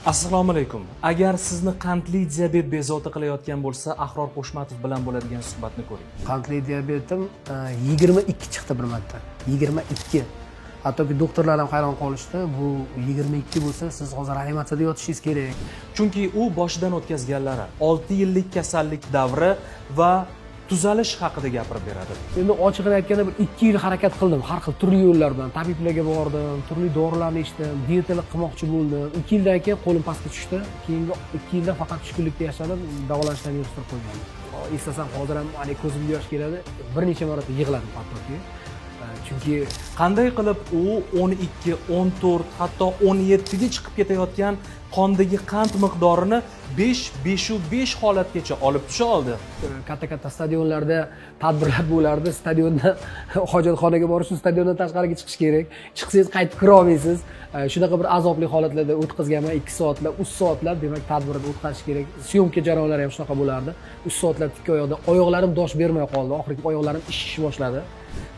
Assalomu alaykum. Agar sizni qandli diabet bezovta qilayotgan bo'lsa, Ahror Qo'shmatov bilan bo'ladigan suhbatni ko'ring. Qandli diabetim 22 chiqdi bir marta. 22. Hattoki doktorlar ham hayron qolishdi. Bu 22 bo'lsa, siz hozir reanimatsiyada yotishingiz kerak. Chunki u boshidan o'tkazganlari 6 yillik kasallik davri va tuzalish haqida gapirib beradi. Endi ochiqini aytganda bir 2 yil harakat qildim. Har xil turli yo'llar bilan tabiblarga bordim, turli dorilarni ichdim, diyetalik qilmoqchi bo'ldim. 2 yildan keyin qo'lim pastga tushdi. Keyingi 2 yilda faqat tushkunlikda yashadim, davolanishdan yurishtirib qo'ygan. Eslasam hozir ham ko'zimga yosh keladi. Bir necha marta yig'ladim hattoki. Chunki qanday qilib u 12, 14, hatto 17 ga chiqib ketayotgan qondagi qand miqdorini 5 holatgacha olib tusha oldi. Katta stadionlarda tadbirlar bo'lardi. Stadionda hojatxonaga borish uchun stadiondan tashqariga chiqish kerak. Chiqsangiz qaytib kira olmaysiz. Shunaqa bir azobli holatlarda o'tkazganman. 2 soatlar, 3 soatlar demak tadbirda o'tkazish kerak. Syomka jarayonlari ham shunaqa bo'lardi. 3 soatlar tik oyoqda. Oyoqlarim dosh bermay qoldi. Oxirgi oyoqlarim ishish boshladi.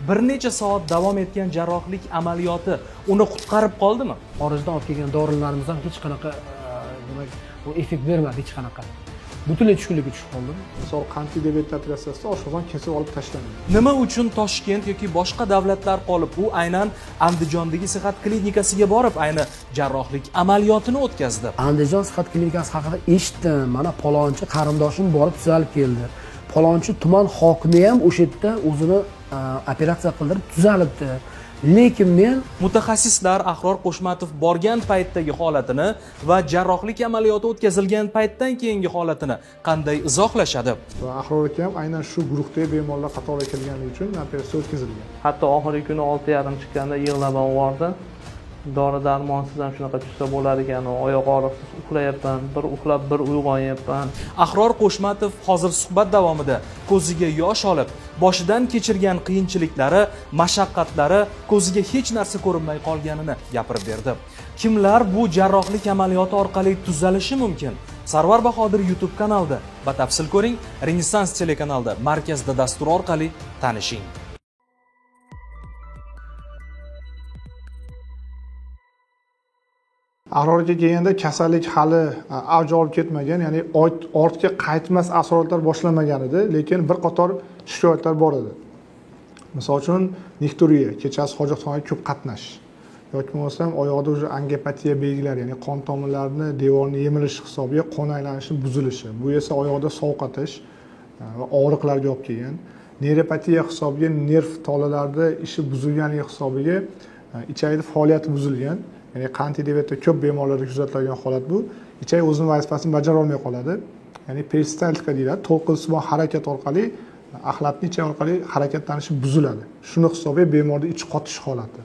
Bir necha soat davom etgan jarrohlik amaliyoti uni qutqarib qoldimi? Xorijdan olib kelgan dorilarimiz ham hech qanaqa demak bu effekt bermadi hech qanaqa. Butunlay tushkunlikka tushib qoldim. Misol qandli diabet operatsiyasida oshqozon kesib olib tashlanadi. Nima uchun Toshkent yoki boshqa davlatlar qolib u aynan Andijondagi sihat klinikasiga borib ayni jarrohlik amaliyotini o'tkazdi? Andijon sihat klinikasi haqida eshitdim. Mana palonchi qarindoshim borib tuzalib keldi. Palonchi tuman hokimi ham o'sha yerda o'zini operatsiya qildirib tuzalibdi. Lekin men mutaxassislar Ahror Qo'shmatov borgan paytdagi holatini va jarrohlik amaliyoti o'tkazilgan paytdan keyingi holatini qanday izohlashadi? Va Ahror aka ham aynan shu guruhdagi bemorlar qatoriga kirganligi uchun operatsiya o'tkazilgan. Hatto oxirgi kuni 6:30 chiqqanda yig'lab bordi. Dori darmonsiz ham shunaqa tushsa bo'lar ekan, oyoq og'riqsiz uxlayapman, bir uxlab bir uyg'onyapman. Ahror Qo'shmatov hozir suhbat davomida ko'ziga yosh olib, boshidan kechirgan qiyinchiliklari, mashaqqatlari ko'ziga hech narsa ko'rinmay qolganini gapirib berdi. Kimlar bu jarrohlik amaliyoti orqali tuzalishi mumkin? Sarvar Bahodir YouTube kanalida batafsil ko'ring, Renessans telekanalida markazda dastur orqali tanishing. Ahrorga kelganda kasallik hali avj olib ketmagan, ya'ni ortga qaytmas asoratlar boshlanmagan edi, lekin bir qator shikoyatlar bor edi. Misol uchun nikturiya, kechasi hojatxonaga ko'p qatnash yoki bo'lmasam oyoqda o'sha angopatiya belgilari, ya'ni qon tomirlarini devorni yemilish hisobiga qon aylanishi buzilishi. Bu esa oyoqda sovqotish va og'riqlarga olib kelgan. Neyropatiya hisobiga nerv tolalari ishi buzilganligi hisobiga ichakda faoliyati buzilgan. Ya'ni qandli diabetda ko'p bemorlarda kuzatiladigan holat bu. Ichak o'zining vazifasini bajara olmay qoladi. Ya'ni peristaltika deyiladi. To'lqinsimon harakat orqali axlatning ichak orqali harakatlanishi buziladi. Shuni hisobiga bemorda ich qotish holati.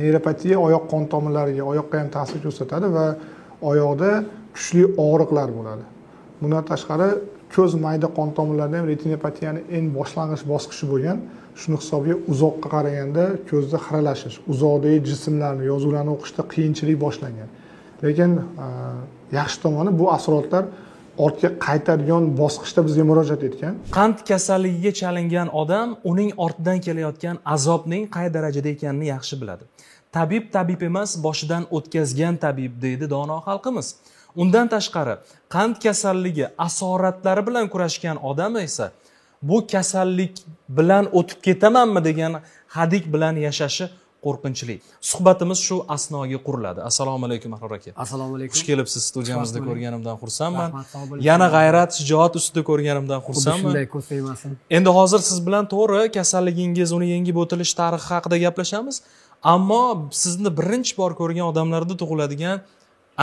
Neyropatiya oyoq qon tomirlariga, oyoqqa ham ta'sir ko'rsatadi va oyoqda kuchli og'riqlar bo'ladi. Bundan tashqari ko'z mayda qon tomirlarida ham retinopatiyaning eng boshlang'ich bosqichi bo'lgan. Shuni hisobiga uzoqqa qaraganda ko'zda xiralashish, uzoqdagi jismlarni, yozuvlarni o'qishda qiyinchilik boshlangan. Lekin yaxshi tomoni bu asoratlar ortga qaytadigan bosqichda bizga murojaat etgan. Qand kasalligiga chalingan odam uning ortidan kelayotgan azobning qay darajada ekanini yaxshi biladi. Tabib emas, boshidan o'tkazgan tabib deydi dono xalqimiz. Undan tashqari, qand kasalligi asoratlari bilan kurashgan odam esa bu kasallik bilan o'tib ketamanmi degan hadik bilan yashashi qo'rqinchli. Suhbatimiz shu asnoga quriladi. Assalomu alaykum Ahror aka. Assalomu alaykum. Xush kelibsiz, studiyamizda ko'rganimdan xursandman. Yana g'ayrat, shijoat ustida ko'rganimdan xursandman. Shunday ko'z tegmasin. Endi hozir siz bilan to'g'ri kasalligingiz, uni yengib o'tilish tarixi haqida gaplashamiz. Ammo sizni birinchi bor ko'rgan odamlarda tug'iladigan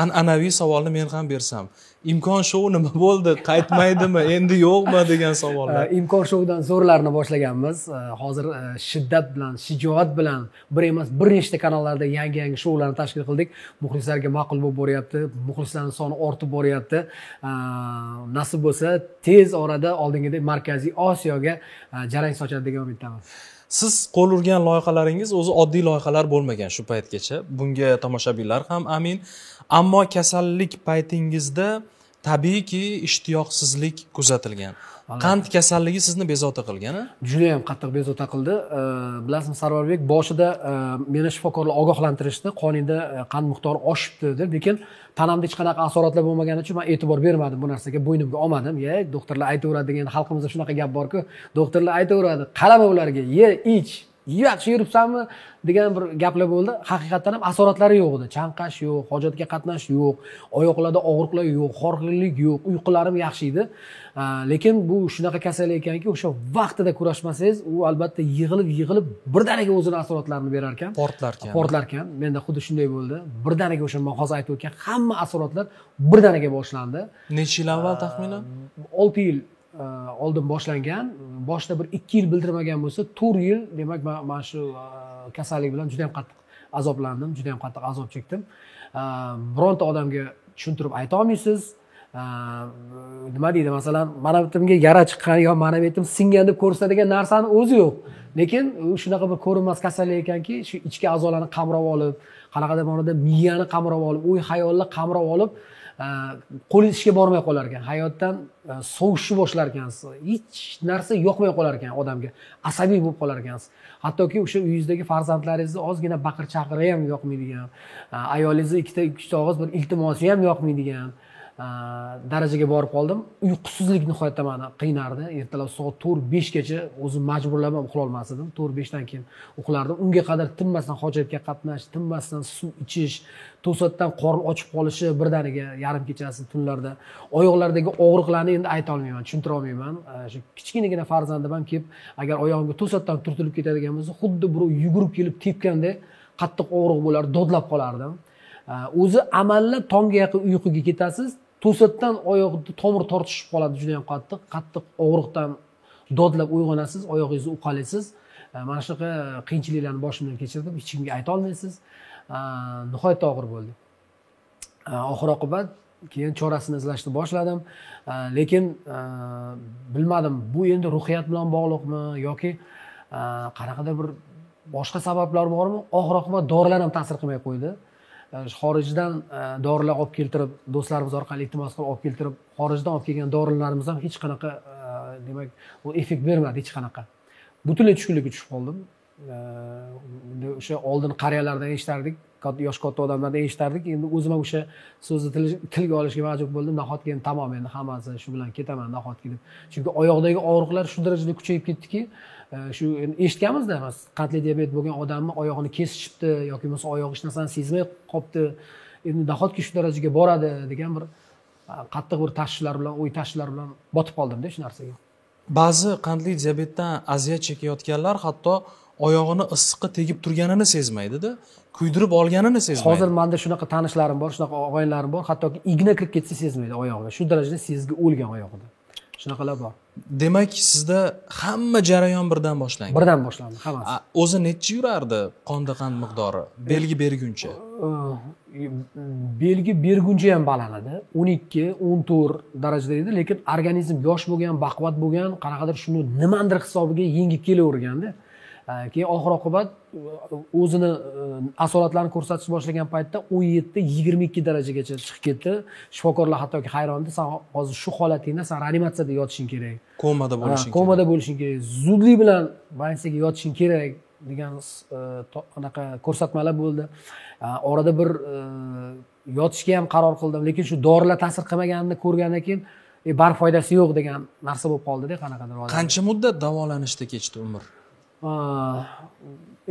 an'anaviy savolni men ham bersam, imkon shou nima bo'ldi, qaytmaydimi, endi yo'qmi degan savollar. Imkon shoudan zo'rlarni boshlaganmiz. Hozir shiddat bilan, shijoat bilan bir emas, bir nechta kanallarda yangi shoularni tashkil qildik. Muxlislarga ma'qul bo'lib boryapti, muxlislarning soni ortib boryapti. Nasib bo'lsa, tez orada oldingidek Markaziy Osiyoga jarang sochadi degan umiddaman. Siz qo'l urgan loyihalaringiz o'zi oddiy loyihalar bo'lmagan shu paytgacha. Bunga tomoshabinlar ham amin. Ammo kasallik paytingizda tabiiyki ishtiyoqsizlik kuzatilgan. Qand kasalligi sizni bezovta qilgan-a? Juda ham qattiq bezovta qildi. Bilasizmi Sarvarbek, boshida meni shifokorlar ogohlantirishdi, qoningda qand miqdori oshibdi deb, lekin tanamda hech qanaqa asoratlar bo'lmagani uchun men e'tibor bermadim bu narsaga, bo'ynimga olmadim. Doktorlar aytaveradi degan xalqimizda shunaqa gap borku, doktorlar aytaveradi, qalama ularga, ye, ich, yaxshi yuribsanmi degan bir gaplar bo'ldi. Haqiqatan ham asoratlari yo'q edi. Chanqash yo'q, hojatga qatnash yo'q, oyoqlarda og'riqlar yo'q, horg'inlik yo'q, uyqularim yaxshi edi. Lekin bu shunaqa kasallik ekanki, o'sha vaqtida kurashmasangiz, u albatta yig'ilib birdaniga o'zini asoratlarini berar ekan. Portlar ekan. Menda xuddi shunday bo'ldi. Birdaniga o'sha men hozir aytib o'tgan hamma asoratlar birdaniga boshlandi. Necha yil avval taxminan? 6 yil oldin boshlangan. Boshida bir 2 yil bildirmagan bo'lsa, 4 yil, demak men shu kasallik bilan juda ham qattiq azoblandim, juda ham qattiq azob chekdim. Bironta odamga tushuntirib ayta olmaysiz. Nima deydi, masalan, mana bitimga yara chiqqan yo mana bitim singan deb ko'rsatadigan narsani o'zi yo'q. Lekin u shunaqa bir ko'rinmas kasallik ekanki, shu ichki a'zolarni qamrab olib, qanaqadir ma'noda miyani qamrab olib, o'y xayolni qamrab olib, qo'lingiz ishga bormay qolar ekan, hayotdan sovishni boshlar ekansiz, hech narsa yoqmay qolar ekan odamga, asabiy bo'lib qolar ekansiz. Hattoki o'sha uyingizdagi farzandlaringizni ozgina baqir-chaqiri ham yoqmaydigan, ayolingizni ikkita og'iz bir iltimosi ham yoqmaydigan darajaga borib qoldim. Uyqusizlik nihoyatda meni qiynardi. Ertalab soat 4-5 gacha o'zim majburlab uxlay olmasdim. 4-5 dan keyin uxlardim. Unga qadar tinmasdan hojatga qatnash, tinmasdan suv ichish, to'satdan qorin ochib qolishi birdaniga yarim kechasi tunlarda. Oyoqlardagi og'riqlarni endi ayta olmayman, tushuntira olmayman. Shu kichkinagina farzandim ham kelib, agar oyog'imga to'satdan turtilib ketadigan bo'lsa, xuddi birov yugurib kelib tepgandek qattiq og'riq bo'lar, dodlab qolardim. O'zi amallab tongga yaqin uyquga ketasiz, to'satdan oyoqni tomir tortishib qoladi, juda ham qattiq og'riqdan dodlab uyg'onasiz, oyog'ingizni uqalaysiz. Mana shunaqa qiyinchiliklarni boshimdan kechirdim, hech kimga ayta olmaysiz. Nihoyatda og'ir bo'ldi. Oxir oqibat keyin chorasini izlashni boshladim. Lekin bilmadim, bu endi ruhiyat bilan bog'liqmi yoki qanaqadir bir boshqa sabablar bormi? Oxir oqibat dorilar ham ta'sir qilmay qo'ydi. Xorijdan dorilar olib keltirib, do'stlarimiz orqali iltimos qilib olib keltirib, xorijdan olib kelgan dorilarimiz ham hech qanaqa, demak, u effekt bermadi hech qanaqa. Butunlay tushkunlikka tushib qoldim. Endi o'sha oldin qariyalardan eshitardik, yosh katta odamlardan eshitardik. Endi o'zim ham o'sha so'zni tilga olishga majbur bo'ldim. Nahotki endi tamom, endi hammasi shu bilan ketaman, nahotki deb. Chunki oyoqdagi og'riqlar shu darajada kuchayib ketdiki, shu eshitganmiz-da, qandli diabet bo'lgan odamni oyog'ini kesishibdi yoki bo'lmasa oyog'i hech narsani sezmay qolibdi. Endi nahotki shu darajaga boradi degan bir qattiq bir tashvishlar bilan, o'y tashvishlar bilan botib qoldim-da shu narsaga. Ba'zi qandli diabetdan aziyat chekayotganlar hatto oyog'ini issiqqa tegib turganini sezmaydi-da, kuydirib olganini sezmaydi. Hozir menda shunaqa tanishlarim bor, shunaqa og'aylarim bor, hattoki igna kirib ketsa sezmaydi oyog'iga. Shu darajada sezgi o'lgan oyog'ida. Shunaqalar bor. Demak, sizda hamma jarayon birdan boshlangan. Birdan boshlandi, hammasi. O'zi necha yurardi qonda qand miqdori belgi berguncha? Belgi berguncha ham baland edi. 12-14 darajada edi, lekin organizm yosh bo'lgan, baquvvat bo'lgan, qanaqadir shuni nimandir hisobiga yengib kelaverganda. Keyin oxir oqibat o'zini asoratlarini ko'rsatish boshlagan paytda 17-22 darajagacha chiqib ketdi. Shifokorlar hattoki hayronda, "Sen hozir shu holatingda sen reanimatsiyada yotishing kerak. Komada bo'lishing kerak. Komada bo'lishing kerak. Zudlik bilan больницаga yotishing kerak" degan anaqa ko'rsatmalar bo'ldi. Orada bir yotishga ham qaror qildim, lekin shu dorilar ta'sir qilmaganini ko'rgandan keyin bar foydasi yo'q degan narsa bo'lib qoldi-da qanaqadir. Qancha muddat davolanishda kechdi umr?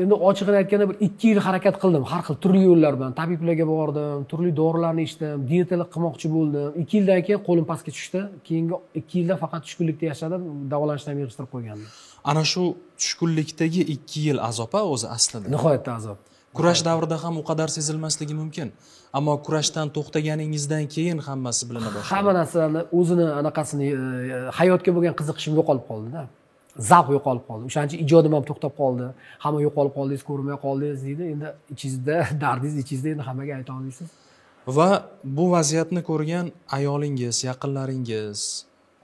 Endi ochig'ini aytganda bir 2 yil harakat qildim, har xil turli yo'llar bilan tabiblarga bordim, turli dorilarni ichdim, diyetalik qilmoqchi bo'ldim. 2 yildan keyin qo'lim pastga tushdi. Keyingi 2 yilda faqat tushkunlikda yashadim, davolanishdan yig'ishtirib qo'ygandim. Ana shu tushkunlikdagi 2 yil azob-a o'zi aslida. Nihoyatda azob. Kurash davrida ham u qadar sezilmasligi mumkin. Ammo kurashdan to'xtaganingizdan keyin hammasi bilina boshladi. Hamma narsani o'zini anaqasini hayotga bo'lgan qiziqishim yo'qolib qoldi-da. Zavq yo'qolib qoldi. O'shancha ijodim ham to'xtab qoldi. Hamma yo'qolib qoldingiz, ko'rmay qoldingiz deydi. Endi ichingizda, dardingiz ichingizda, endi hammaga ayta olmaysiz. Va bu vaziyatni ko'rgan ayolingiz, yaqinlaringiz,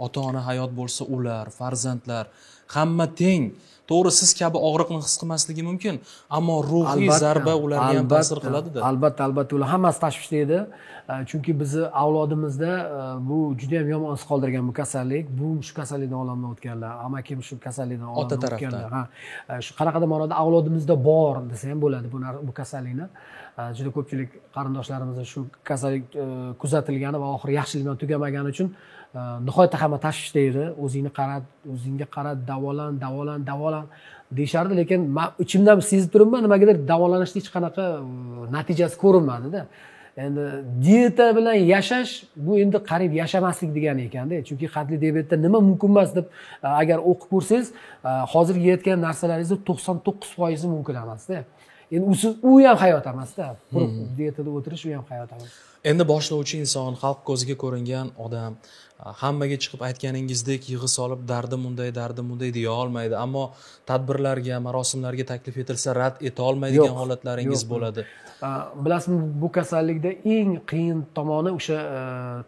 ota-ona hayot bo'lsa ular, farzandlar hamma teng. To'g'ri, siz kabi og'riqni his qilmasligi mumkin, ammo ruhiy zarba ularga ham ta'sir qiladi-da. Albatta, ular hammasi tashvishda edi. Chunki bizni avlodimizda bu juda ham yomon his qoldirgan bu kasallik. Bu shu kasallikdan olamdan o'tganlar, amakim shu kasallikdan olamdan o'tganlar. Shu qanaqadir ma'noda avlodimizda bor desa ham bo'ladi bu kasallikni. Juda ko'pchilik qarindoshlarimizda shu kasallik kuzatilgani va oxiri yaxshilik bilan tugamagani uchun nihoyatda hamma tashvishda edi. O'zingga qarab, davolan deyishardi, lekin men ichimdan sezib turibman, nimagadir davolanishda hech qanaqa natijasi ko'rinmadi-da. Endi dieta bilan yashash bu endi qarib yashamaslik degani ekanda. Chunki qandli diabetda nima mumkin emas deb agar o'qib ko'rsangiz, hozir yeyotgan narsalaringizni 99% mumkin emasda. Endi u ham hayot emasda. Quruq dietada o'tirish u ham hayot emas. Endi boshlovchi inson, xalq ko'ziga ko'ringan odam, hammaga chiqib aytganingizdek yig'i solib dardim unday deya olmaydi, ammo tadbirlarga, marosimlarga taklif etilsa rad eta olmaydigan holatlaringiz bo'ladi. Bilasizmi, bu kasallikda eng qiyin tomoni o'sha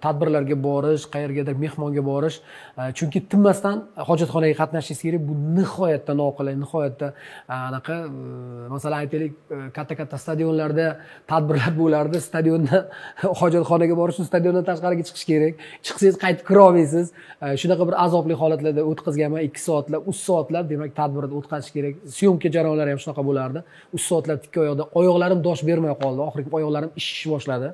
tadbirlarga borish, qayergadir mehmonga borish. Chunki tinmasdan hojatxonaga qatnashishingiz kerak. Bu nihoyatda noqulay, nihoyatda anaqa, masalan aytaylik, katta stadionlarda tadbirlar bo'lardi. Stadionda hojatxonaga borish uchun stadiondan tashqariga chiqish kerak. Chiqsangiz qaytib kira olmaysiz. Shunaqa bir azobli holatlarda o'tkazganman, 2 soatlar, 3 soatlar, demak tadbirda o'tkazish kerak. Syomka jarayonlari ham shunaqa bo'lardi. 3 soatlar tikka oyoqda, oyoqlarim dosh bermay qoldi. Oxirgi oyoqlarim ishishni boshladi.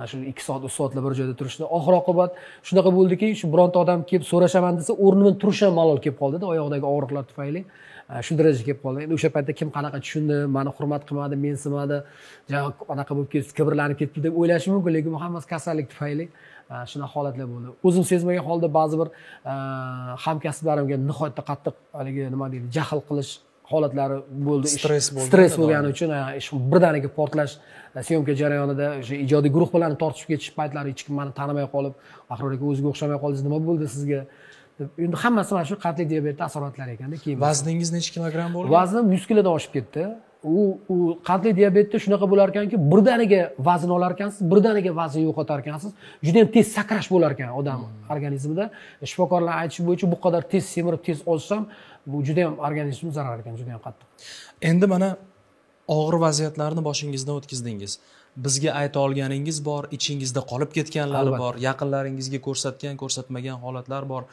Shu 2 soat, 3 soatlar bir joyda turishdi. Oxir-oqibat shunaqa bo'ldiki, shu bironta odam kelib so'rashaman desa, o'rnidan turish ham malol kelib qoldi-da, oyoqdagi og'riqlar tufayli. Shu darajaga kelib qoldi. Endi o'sha paytda kim qanaqa tushundi, meni hurmat qilmadi, mensimadi, anaqa bo'lib ketdi, kibrlanib ketdi deb o'ylashi mumkin, lekin bu hammasi kasallik tufayli shunaqa holatlar bo'ldi. O'zim sezmagan holda ba'zi bir hamkasblarimga nihoyatda qattiq haligi nima deydi, jahl qilish holatlari bo'ldi. Stress bo'lgani uchun birdaniga portlash, syomka jarayonida o'sha ijodiy guruh bilan tortishib ketish paytlari hech kim meni tanimay qolib, axir o'ziga o'xshamay qoldingiz, nima bo'ldi sizga? Endi hammasi mana shu qandli diabet asoratlari ekanda. Keyin vazningiz necha kilogramm bo'lgan? Vaznim 100 kilodan oshib ketdi. U qandli diabetda shunaqa bo'lar ekanki, birdaniga vazn olar ekansiz, birdaniga vazn yo'qotar ekansiz. Juda ham tez sakrash bo'lar ekan odam organizmida. Shifokorlar aytishi bo'yicha bu qadar tez semirib, tez ozsam, bu juda ham organizmga zarar ekan, juda ham qattiq. Endi mana og'ir vaziyatlarni boshingizdan o'tkazdingiz. Bizga ayta olganingiz bor, ichingizda qolib ketganlari bor, yaqinlaringizga ko'rsatmagan holatlar bor.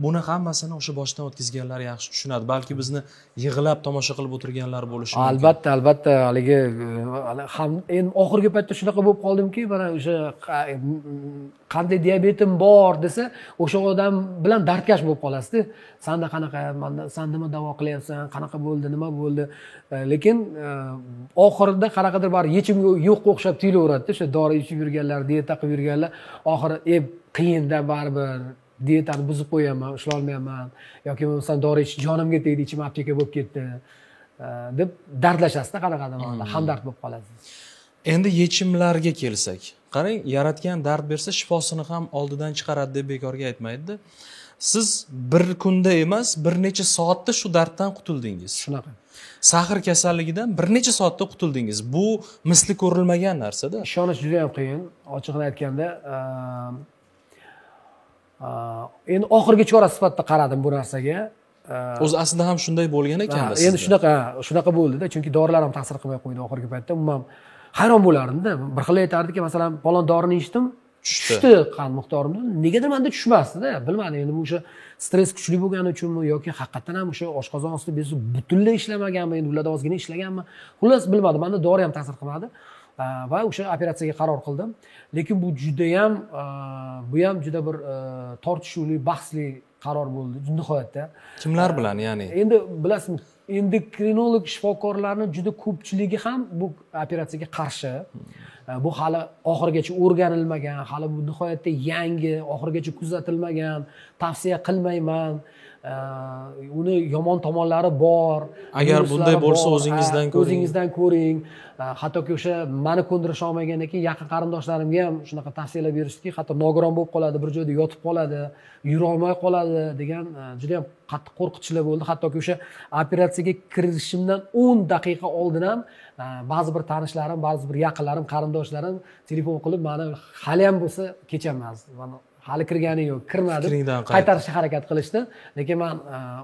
Buni hammasini o'sha boshdan o'tkazganlar yaxshi tushunadi. Balki bizni yig'ilab tomosha qilib o'tirganlar bo'lishi mumkin. Albatta, haligi ham endi oxirgi paytda shunaqa bo'lib qoldimki, mana o'sha qandli diabetim bor desa, o'sha odam bilan dardkash bo'lib qolasiz-da. Sanda qanaqa, san nima davo qilyapsan, qanaqa bo'ldi, nima bo'ldi? Lekin oxirida qanaqadir bir yechim yo'q o'xshab tuyulaveradi. O'sha dori ichib yurganlar, dieta qilib yurganlar, oxiri qiyinda baribir dietani buzib qo'yaman, ushlay olmayman yoki bo'lmasa dori ichish jonimga tegdi, ichim apteka bo'lib ketdi deb dardlashasiz-da, qanaqadir ma'noda hamdard bo'lib qolasiz. Endi yechimlarga kelsak, qarang, yaratgan dard bersa shifosini ham oldidan chiqaradi deb bekorga aytmaydi-da. Siz bir kunda emas, bir necha soatda shu darddan qutuldingiz. Shunaqa. Sahr kasalligidan bir necha soatda qutuldingiz. Bu misli ko'rilmagan narsa-da. Ishonish juda ham qiyin. Ochiqni aytganda, endi oxirgi chora sifatida qaradim bu narsaga. O'zi aslida ham shunday bo'lgan ekan-da. Endi shunaqa bo'ldi-da, chunki dorilar ham ta'sir qilmay qo'ydi oxirgi paytda. Umuman hayron bo'lardim-da. Bir xil aytardiki, masalan, falon dorini ichdim, tushdi qand miqdorimda. Negadir menda tushmasdi-da, bilmadim. Endi bu o'sha stress kuchli bo'lgani uchunmi yoki haqiqatan ham o'sha oshqozon osti bezi butunlay ishlamaganmi, endi ularda ozgina ishlaganmi? Xullas bilmadim. Menda dori ham ta'sir qilmadi. Va o'sha operatsiyaga qaror qildim. Lekin bu ham juda bir tortishuvli, bahsli qaror bo'ldi, nihoyatda. Kimlar bilan, ya'ni? Endi bilasizmi, endokrinolog shifokorlarning juda ko'pchiligi ham bu operatsiyaga qarshi. Bu hali oxirigacha o'rganilmagan, hali bu nihoyatda yangi, oxirigacha kuzatilmagan, tavsiya qilmayman. Uni yomon tomonlari bor. Agar bunday bo'lsa o'zingizdan ko'ring. Hattoki o'sha meni ko'ndirish olmagandan keyin yaqin qarindoshlarimga ham shunaqa tavsiyalar berishdiki, hatto nogiron bo'lib qoladi, bir joyda yotib qoladi, yura olmay qoladi degan juda ham qattiq qo'rqinchlar bo'ldi. Hattoki o'sha operatsiyaga kirishimdan 10 daqiqa oldin ham ba'zi bir tanishlarim, ba'zi bir yaqinlarim, qarindoshlarim telefon qilib, meni hali ham bo'lsa kechamas, meni hali kirgani yo'q, kirmadim. Fikringdan Qaytarishga harakat qilishdi, lekin men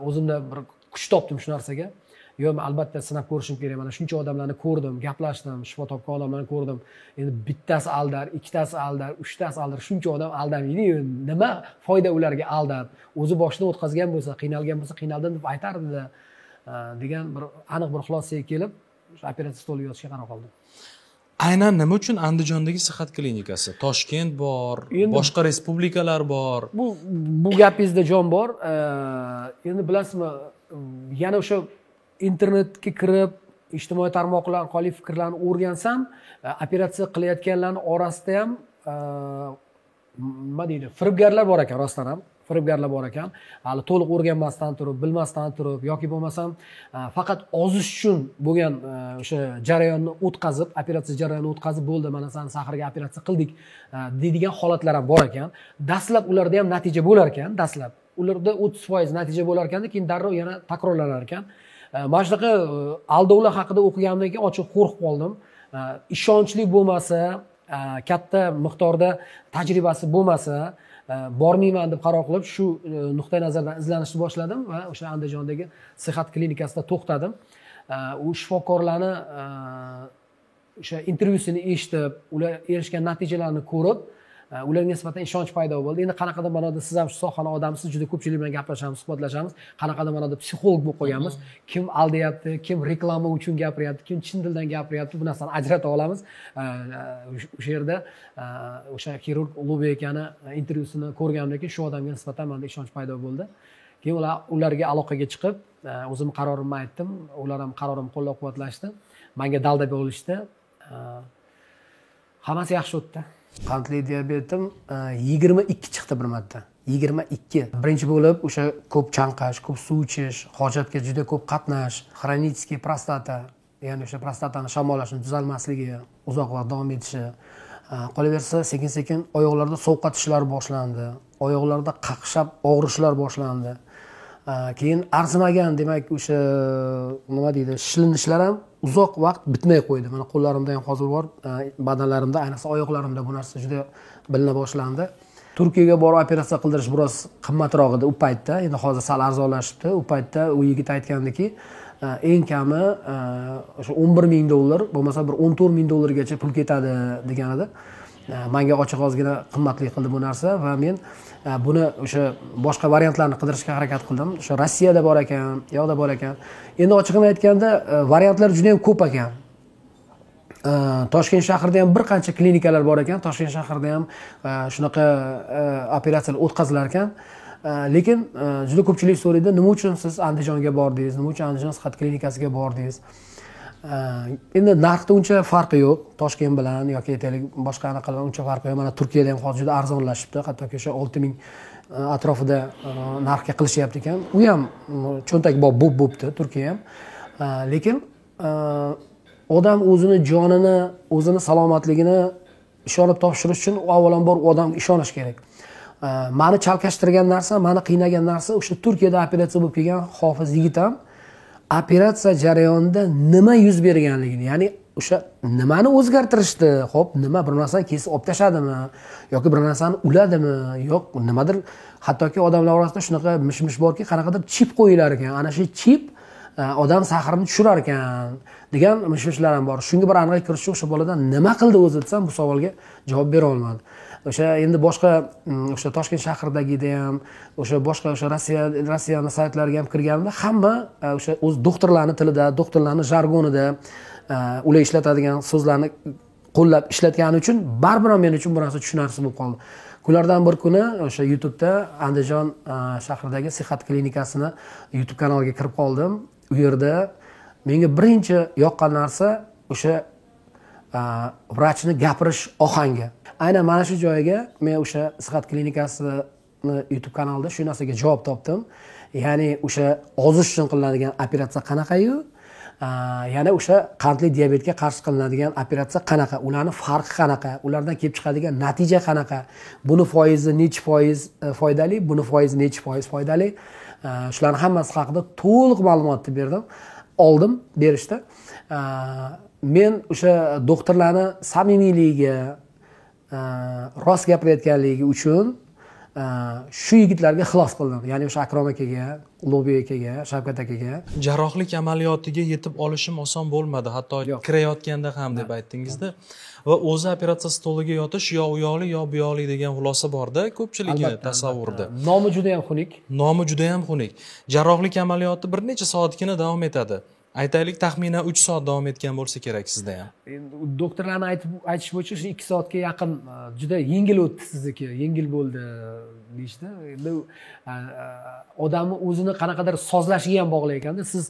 o'zimda bir kuch topdim shu narsaga. Yo'q, men albatta sinab ko'rishim kerak. Mana shuncha odamlarni ko'rdim, gaplashdim, shifo topgan odamlarni ko'rdim. Endi bittasi aldar, ikkitasi aldar, uchtasi aldar, shuncha odam aldamaydi-yu. Nima foyda ularga aldab? O'zi boshidan o'tkazgan bo'lsa, qiynalgan bo'lsa, qiynaldim deb aytardi-da degan bir aniq bir xulosaga kelib, o'sha operatsiya stoliga yotishga qaror qildim. Aynan nima uchun Andijondagi sihat klinikasi? Toshkent bor, boshqa respublikalar bor. Bu gapingizda jon bor. Endi bilasizmi, yana o'sha internetga kirib, ijtimoiy tarmoqlar orqali fikrlarni o'rgansam, operatsiya qilayotganlarning orasida ham nima deydi, firibgarlar bor ekan, rostdan ham. Firibgarlar bor ekan. Hali to'liq o'rganmasdan turib, bilmasdan turib yoki bo'lmasam faqat ozish uchun bo'lgan o'sha jarayonni o'tkazib, operatsiya jarayonini o'tkazib bo'ldi, mana seni Sahrga operatsiya qildik deydigan holatlar ham bor ekan. Dastlab ularda ham natija bo'lar ekan, dastlab. Ularda 30% natija bo'lar ekan, keyin darrov yana takrorlanar ekan. Mana shunaqa aldovlar haqida o'qiganimdan keyin ochiq qo'rqib qoldim. Ishonchli bo'lmasa, katta miqdorda tajribasi bo'lmasa, bormayman deb qaror qilib shu nuqtai nazardan izlanishni boshladim va o'sha Andijondagi sihat klinikasida to'xtadim. U shifokorlarni o'sha intervyusini eshitib, ular erishgan natijalarni ko'rib, ularga nisbatan ishonch paydo bo'ldi. Endi qanaqadir ma'noda siz ham shu sohani odamsiz, juda ko'pchilik bilan gaplashamiz, suhbatlashamiz. Qanaqadir ma'noda psixolog bo'lib qolganmiz. Kim aldayapti, kim reklama uchun gapiryapti, kim chin dildan gapiryapti, bu narsani ajrata olamiz. O'sha yerda o'sha xirurg Ulug'bek akani intervyusini ko'rganimdan keyin shu odamga nisbatan menda ishonch paydo bo'ldi. Keyin ularga aloqaga chiqib, o'zim qarorimni aytdim, ular ham qarorimni qo'llab-quvvatlashdi. Menga dalda bo'lishdi. Hammasi yaxshi o'tdi. Qandli diabetim 22 chiqdi bir marta. 22. Birinchi bo'lib o'sha ko'p chanqash, ko'p suv ichish, hojatga juda ko'p qatnash, xronический prostata, ya'ni o'sha prostatani shamollashni tuzalmasligi, uzoq vaqt davom etishi. Qolaversa, sekin-sekin oyoqlarda sovqotishlar boshlandi. Oyoqlarda qaqshab og'rishlar boshlandi. Keyin arzimagan, demak, o'sha nima deydi, shilinishlar ham uzoq vaqt bitmay qo'ydi. Mana qo'llarimda ham hozir bor, badanlarimda, ayniqsa oyoqlarimda bu narsa juda bilina boshlandi. Turkiyaga borib operatsiya qildirish biroz qimmatroq edi u paytda. Endi hozir sal arzonlashibdi. U paytda u yigit aytgandiki, eng kami o'sha $11,000, bo'lmasa bir $14,000gacha pul ketadi degan edi. Menga ochiq ozgina qimmatli qildi bu narsa va men buni o'sha boshqa variantlarni qidirishga harakat qildim. O'sha Rossiyada bor ekan, yo'qda bor ekan. Endi ochig'ini aytganda, variantlar juda ham ko'p ekan. Toshkent shahrida ham bir qancha klinikalar bor ekan. Toshkent shahrida ham shunaqa operatsiyalar o'tkazilar ekan. Lekin juda ko'pchilik so'raydi, nima uchun siz Andijonga bordingiz? Nima uchun Andijon sihat klinikasiga bordingiz? Endi narxda uncha farqi yo'q. Toshkent bilan yoki aytaylik boshqa anaqalar uncha farqi yo'q. Mana Turkiyada ham hozir juda arzonlashibdi. Hattoki o'sha 6,000 atrofida narxga qilishyapti ekan. U ham cho'ntak bo'pti Turkiya ham. Lekin odam o'zini jonini, o'zini salomatligini ishonib topshirish uchun avvalambor odamga ishonish kerak. Meni chalkashtirgan narsa, meni qiynagan narsa o'sha Turkiyada operatsiya bo'lib kelgan Hofiz yigitam operatsiya jarayonida nima yuz berganligini, ya'ni o'sha nimani o'zgartirishdi, xo'p, nima bir narsani kesib olib tashladimi yoki bir narsani uladimi, yo'q, nimadir, hattoki odamlar orasida shunaqa mish-mish borki, qanaqadir chip qo'yilar ekan. Ana shu chip odam sahrini tushirar ekan degan mish-mishlar ham bor. Shunga bir aniqlik kirishchi o'sha boladan nima qildi o'zi desam, bu savolga javob bera olmadi. O'sha endi boshqa o'sha Toshkent shahridagida ham, o'sha boshqa o'sha Rossiyaning saytlariga ham kirganimda hamma o'sha o'z doktorlarning tilida, doktorlarning jargonida ular ishlatadigan so'zlarni qo'llab ishlatgani uchun baribir men uchun bu narsa tushunarsiz bo'lib qoldi. Kunlardan bir kuni o'sha YouTube'da Andijon shahridagi sihat klinikasini YouTube kanaliga kirib qoldim. U yerda menga birinchi yoqqan narsa o'sha vrachni gapirish ohangi. Aynan mana shu joyiga men o'sha sihat klinikasini YouTube kanalida shu narsaga javob topdim. Ya'ni o'sha ozish uchun qilinadigan operatsiya qanaqa-yu, yana o'sha qandli diabetga qarshi qilinadigan operatsiya qanaqa, ularning farqi qanaqa, ulardan kelib chiqadigan natija qanaqa, buni foizi necha foiz foydali, buni foizi necha foiz foydali, shularning hammasi haqida to'liq ma'lumotni berdim, oldim berishdi. Men o'sha doktorlarning samimiyligiga, rost gapirayotganligi uchun shu yigitlarga xilos qildim. Ya'ni o'sha Akrom akaga, Ulug'bek akaga, Shavkat akaga. Jarrohlik amaliyotiga yetib olishim oson bo'lmadi, hatto kirayotganda ham deb aytdingizda. Va o'zi operatsiya stoliga yotish yo u yoqli yo bu yoqli degan xulosa borda ko'pchilikning tasavvurida. Nomi juda ham xunuk. Nomi juda ham xunuk. Jarrohlik amaliyoti bir necha soatgina davom etadi. Aytaylik, taxminan 3 soat davom etgan bo'lsa kerak sizda ham. Endi doktorlarning aytish bo'yicha 2 soatga yaqin juda yengil o'tdi sizniki, yengil bo'ldi deyishdi. Endi odamni o'zini qanaqadir sozlashiga ham bog'liq ekanda. Siz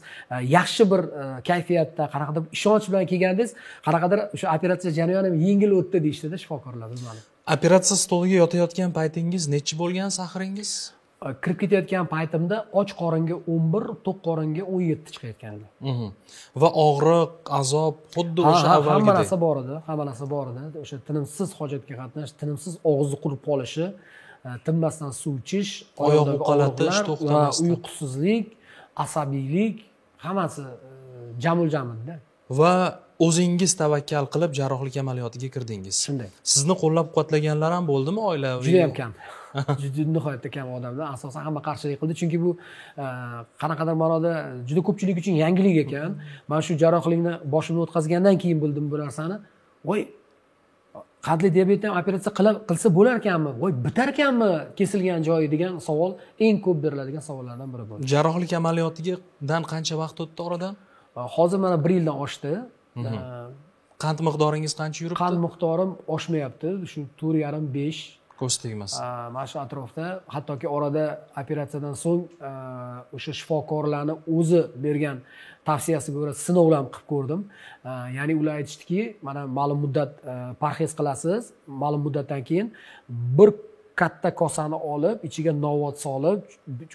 yaxshi bir kayfiyatda, qanaqadir ishonch bilan kelgandingiz, qanaqadir o'sha operatsiya jarayoni ham yengil o'tdi deyishdi-da shifokorlar bizlarga. Operatsiya stoliga yotayotgan paytingiz nechi bo'lgan sahringiz? Kirib ketayotgan paytimda och qoringa 11, to'q qoringa 17 chiqayotgan edi. Va og'riq, azob xuddi o'sha avvalgidek. Hamma narsa bor edi, hamma narsa bor edi. O'sha tinimsiz hojatga qatnash, tinimsiz og'izni qurib qolishi, tinmasdan suv ichish, oyoq uqalatish, to'xtamasdan, uyqusizlik, asabiylik, hammasi jamul-jamilda. Va o'zingiz tavakkal qilib jarrohlik amaliyotiga kirdingiz. Shunday. Sizni qo'llab-quvvatlaganlar ham bo'ldimi oilaviy? Juda ham kam. Juda nihoyatda kam odamlar. Asosan hamma qarshilik qildi, chunki bu qanaqadir ma'noda juda ko'pchilik uchun yangilik ekan. Men shu jarrohlikni boshimdan o'tkazgandan keyin bildim bu narsani. Voy, qandli diabetdan operatsiya qilsa bo'lar ekanmi? Voy, bitar ekanmi kesilgan joyi degan savol eng ko'p beriladigan savollardan biri bo'ldi. Jarrohlik amaliyotidan qancha vaqt o'tdi oradan? Hozir mana 1 yildan oshdi. Qand miqdoringiz qancha yuribdi? Qand miqdorim oshmayapti. Shu 4,5-5 ko'z tegmas. Mana shu atrofda, hattoki orada operatsiyadan so'ng o'sha shifokorlarning o'zi bergan tavsiyasiga ko'ra sinovlar qilib ko'rdim. Ya'ni ular aytishdiki, mana ma'lum muddat parhez qilasiz, ma'lum muddatdan keyin bir katta kosani olib, ichiga novvot solib,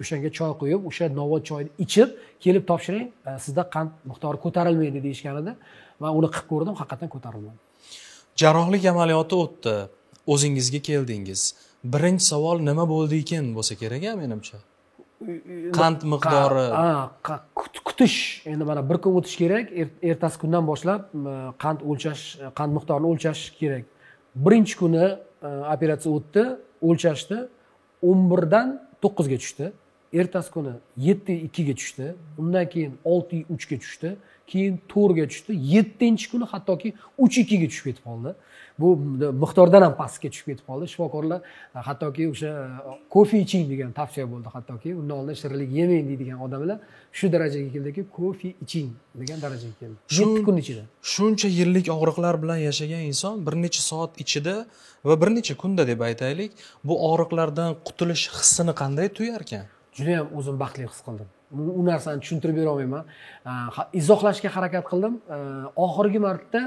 o'shanga choy qo'yib, o'sha novvot choyni ichib, kelib topshiring, sizda qand miqdori ko'tarilmaydi deyishgan edi. Men uni qilib ko'rdim, haqiqatan ko'tarilmadi. Jarrohlik amaliyoti o'tdi. O'zingizga keldingiz. Birinchi savol nima bo'ldi ekan bo'lsa kerak-a menimcha. Qand miqdori, kutish. Endi mana bir kun o'tish kerak, ertasi kundan boshlab qand o'lchash, qand miqdorini o'lchash kerak. Birinchi kuni operatsiya o'tdi, o'lchashdi, 11 dan 9 ga tushdi. Ertasi kuni 7.2 ga tushdi. Undan keyin 6.3 ga tushdi. Keyin 4 ga tushdi. 7-kuni hattoki 3.2 ga tushib ketib qoldi. Bu miqdordan ham pastga tushib ketib qoldi. Shifokorlar hattoki o'sha kofe iching degan tavsiya bo'ldi, hattoki undan oldin shirinlik yemang deydigan odamlar shu darajaga keldiki, kofe iching degan darajaga keldi. 7 kun ichida. Shuncha yillik og'riqlar bilan yashagan inson bir necha soat ichida va bir necha kunda deb aytaylik, bu og'riqlardan qutulish hissini qanday tuyar ekan? Juda ham o'zim baxtli his qildim. U narsani tushuntirib bera olmayman. Izohlashga harakat qildim. Oxirgi marta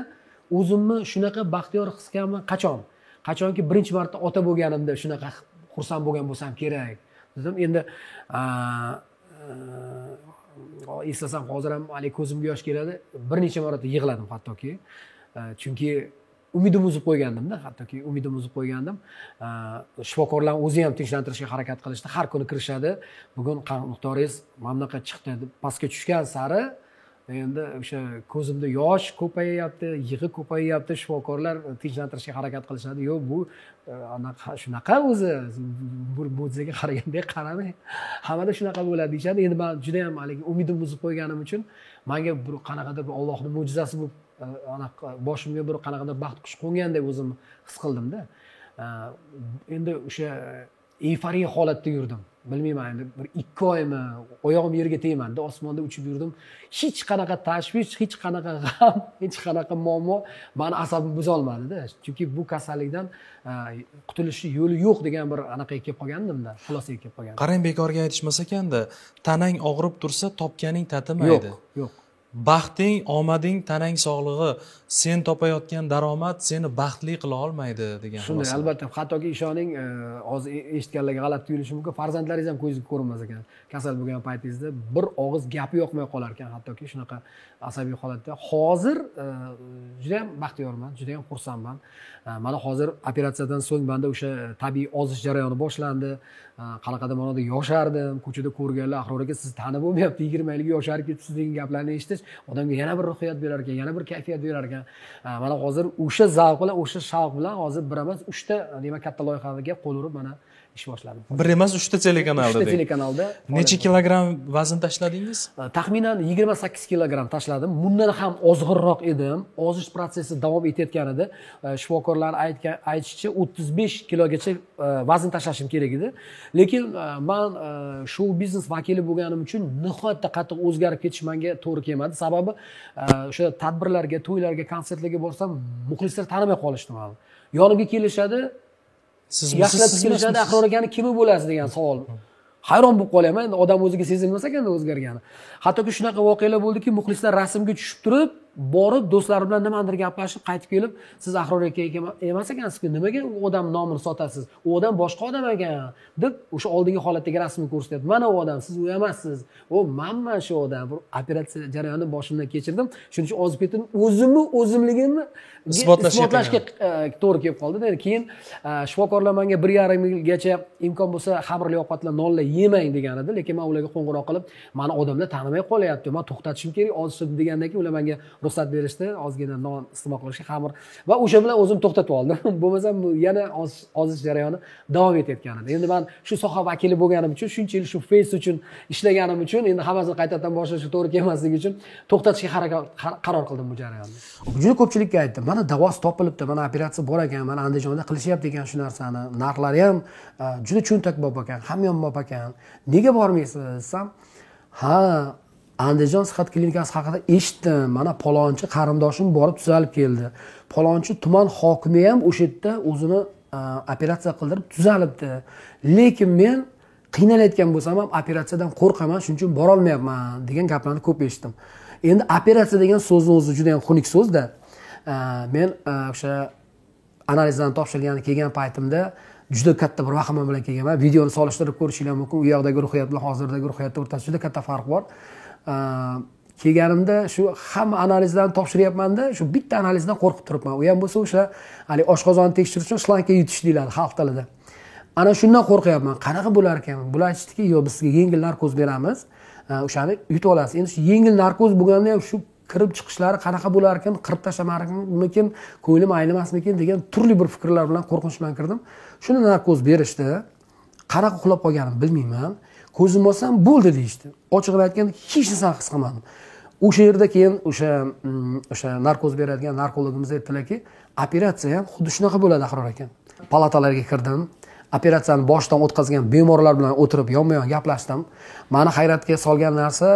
o'zimni shunaqa baxtiyor his qilganman qachon? Qachonki birinchi marta ota bo'lganimda shunaqa xursand bo'lgan bo'lsam kerak dedim. Endi eslasam hozir ham hali ko'zimga yosh keladi. Bir necha marta yig'ladim hattoki. Chunki umidim uzib qo'ygandim-da, hattoki umidim uzib qo'ygandim. Shifokorlar o'zi ham tinchlantirishga harakat qilishdi. Har kuni kirishadi. Bugun qand miqdoringiz mana bunaqa chiqdi deb pastga tushgan sari endi o'sha ko'zimda yosh ko'payyapti, yig'i ko'payyapti. Shifokorlar tinchlantirishga harakat qilishadi. Yo'q, bu shunaqa o'zi bir mo'jizaga qaragandek qaramang. Hammada shunaqa bo'ladi deyshadi. Endi men juda ham haligi umidim uzib qo'yganim uchun menga bir qanaqadir bir Allohning mo'jizasi bo'lib boshimga bir qanaqadir baxt qush qo'ngandek o'zim his qildim-da. Endi o'sha eyforiya holatda yurdim. Bilmayman, endi bir 2 oymi oyog'im yerga tegmadi, osmonda uchib yurdim. Hech qanaqa tashvish, hech qanaqa g'am, hech qanaqa muammo meni asabimni buza olmadi-da. Chunki bu kasallikdan qutulishning yo'li yo'q degan bir anaqaga kelib qolgandim-da, xulosaga kelib qolgandim. Qarang, bekorga aytishmas ekanda, tanang og'rib tursa, topganing tatimaydi. Yo'q. Baxting, omading, tanang sog'lig'i, sen topayotgan daromad seni baxtli qila olmaydi degan xulosa. Shunday, albatta. Hattoki ishoning, hozir eshitganlarga g'alati tuyulishi mumkin. Farzandlaringiz ham ko'zingizga ko'rinmas ekan. Kasal bo'lgan paytingizda bir og'iz gapi yoqmay qolar ekan, hattoki shunaqa asabiy holatda. Hozir juda ham baxtiyorman, juda ham xursandman. Mana hozir operatsiyadan so'ng menda o'sha tabiiy ozish jarayoni boshlandi. Qanaqadir ma'noda yoshardim, ko'chada ko'rganlar, Ahror aka siz tanib bo'lmayapti, 20 yilga yosharib ketibsiz degan gaplarni eshitish odamga yana bir ruhiyat berar ekan, yana bir kayfiyat berar ekan. Mana hozir o'sha zavq bilan, o'sha shavq bilan hozir bir emas 3 ta demak katta loyihalarga qo'l urib mana ish boshladim. Bir emas 3 ta telekanalda. 3 ta telekanalda. Necha kilogramm vazn tashladingiz? Taxminan 28 kilogramm tashladim. Bundan ham ozg'inroq edim. Ozish protsessi davom etayotgan edi. Shifokorlar aytishicha 35 kilogacha vazn tashlashim kerak edi. Lekin men shou biznes vakili bo'lganim uchun nihoyatda qattiq o'zgarib ketish menga to'g'ri kelmadi. Sababi o'sha tadbirlarga, to'ylarga, konsertlarga borsam, muxlislar tanimay qolishdi meni. Yonimga kelishadi, Siz yaxshilatib kelishadi, Ahror akani kimi bo'lasiz degan savol. Hayron bo'lib qolyapman. Endi odam o'ziga sezilmas ekanda o'zgargani. Hattoki shunaqa voqealar bo'ldiki, muxlislar rasmga tushib turib, borib do'stlari bilan nimadir gaplashib, qaytib kelib, siz Ahror aka emas ekansiz-ku, nimaga u odam nomini sotasiz? U odam boshqa odam ekan, deb o'sha oldingi holatdagi rasmni ko'rsatyapti. Mana u odam, siz u emassiz. O, menman shu odam. Operatsiya jarayonini boshimdan kechirdim. Shuning uchun ozib ketdim. O'zimligimni isbotlashga to'g'ri kelib qoldi. Keyin shifokorlar menga 1,5 yilgacha imkon bo'lsa xamirli ovqatlar, nonlar yemang degan edi, lekin men ularga qo'ng'iroq qilib, meni odamlar tanimay qolyapti, men to'xtatishim kerak, ozishim degandan keyin ular menga ruxsat berishdi, ozgina non iste'mol qilishga, xamir va o'sha bilan o'zim to'xtatib oldim. Bo'lmasa yana ozish jarayoni davom etayotgan edi. Endi men shu soha vakili bo'lganim uchun, shuncha yil shu face uchun ishlaganim uchun, endi hammasini qaytadan boshlashga to'g'ri kelmasligi uchun to'xtatishga qaror qildim bu jarayonni. Juda ko'pchilikka aytdim, mana davosi topilibdi, mana operatsiya bor ekan, mana Andijonda qilishyapti ekan shu narsani. Narxlari ham juda cho'ntakbop ekan, hamyonbop ekan. Nega bormaysiz desam, ha, Andijon sihat klinikasi haqida eshitdim. Mana palonchi qarindoshim borib tuzalib keldi. Palonchi tuman hokimi ham o'sha yerda o'zini operatsiya qildirib tuzalibdi. Lekin men qiynalayotgan bo'lsam ham operatsiyadan qo'rqaman, shuning uchun bora olmayapman degan gaplarni ko'p eshitdim. Endi operatsiya degan so'zni o'zi juda ham xunuk so'z-da. Men o'sha analizdan topshirgani kelgan paytimda juda katta bir vahima bilan kelganman. Videoni solishtirib ko'rishinglar mumkin. U yoqdagi ruhiyat bilan hozirdagi ruhiyat o'rtasida juda katta farq bor. Kelganimda shu hamma analizlarni topshiryapman-da, shu bitta analizdan qo'rqib turibman. U ham bo'lsa o'sha hali oshqozonni tekshirish uchun shlanka yutish deyiladi xalq tilida. Ana shundan qo'rqyapman. Qanaqa bo'lar ekan? Bular aytishdiki, "Yo'q, biz sizga yengil narkoz beramiz. O'shani yutib olasiz." Endi shu yengil narkoz bo'lganda ham shu kirib chiqishlari qanaqa bo'lar ekan, qirib tashlamarmikin, ko'nglim aynimasmikin degan turli bir fikrlar bilan qo'rqinch bilan kirdim. Shuni narkoz berishdi. Qanaqa uxlab qolganim bilmayman. Ko'zim olsam bo'ldi deyishdi. Ochig'ini aytganda hech narsani his qilmadim. O'sha yerda keyin o'sha narkoz beradigan narkologimiz aytdilarki, operatsiya ham xuddi shunaqa bo'ladi Ahror ekan. Palatalarga kirdim. Operatsiyani boshdan o'tkazgan bemorlar bilan o'tirib yonma-yon gaplashdim. Meni hayratga solgan narsa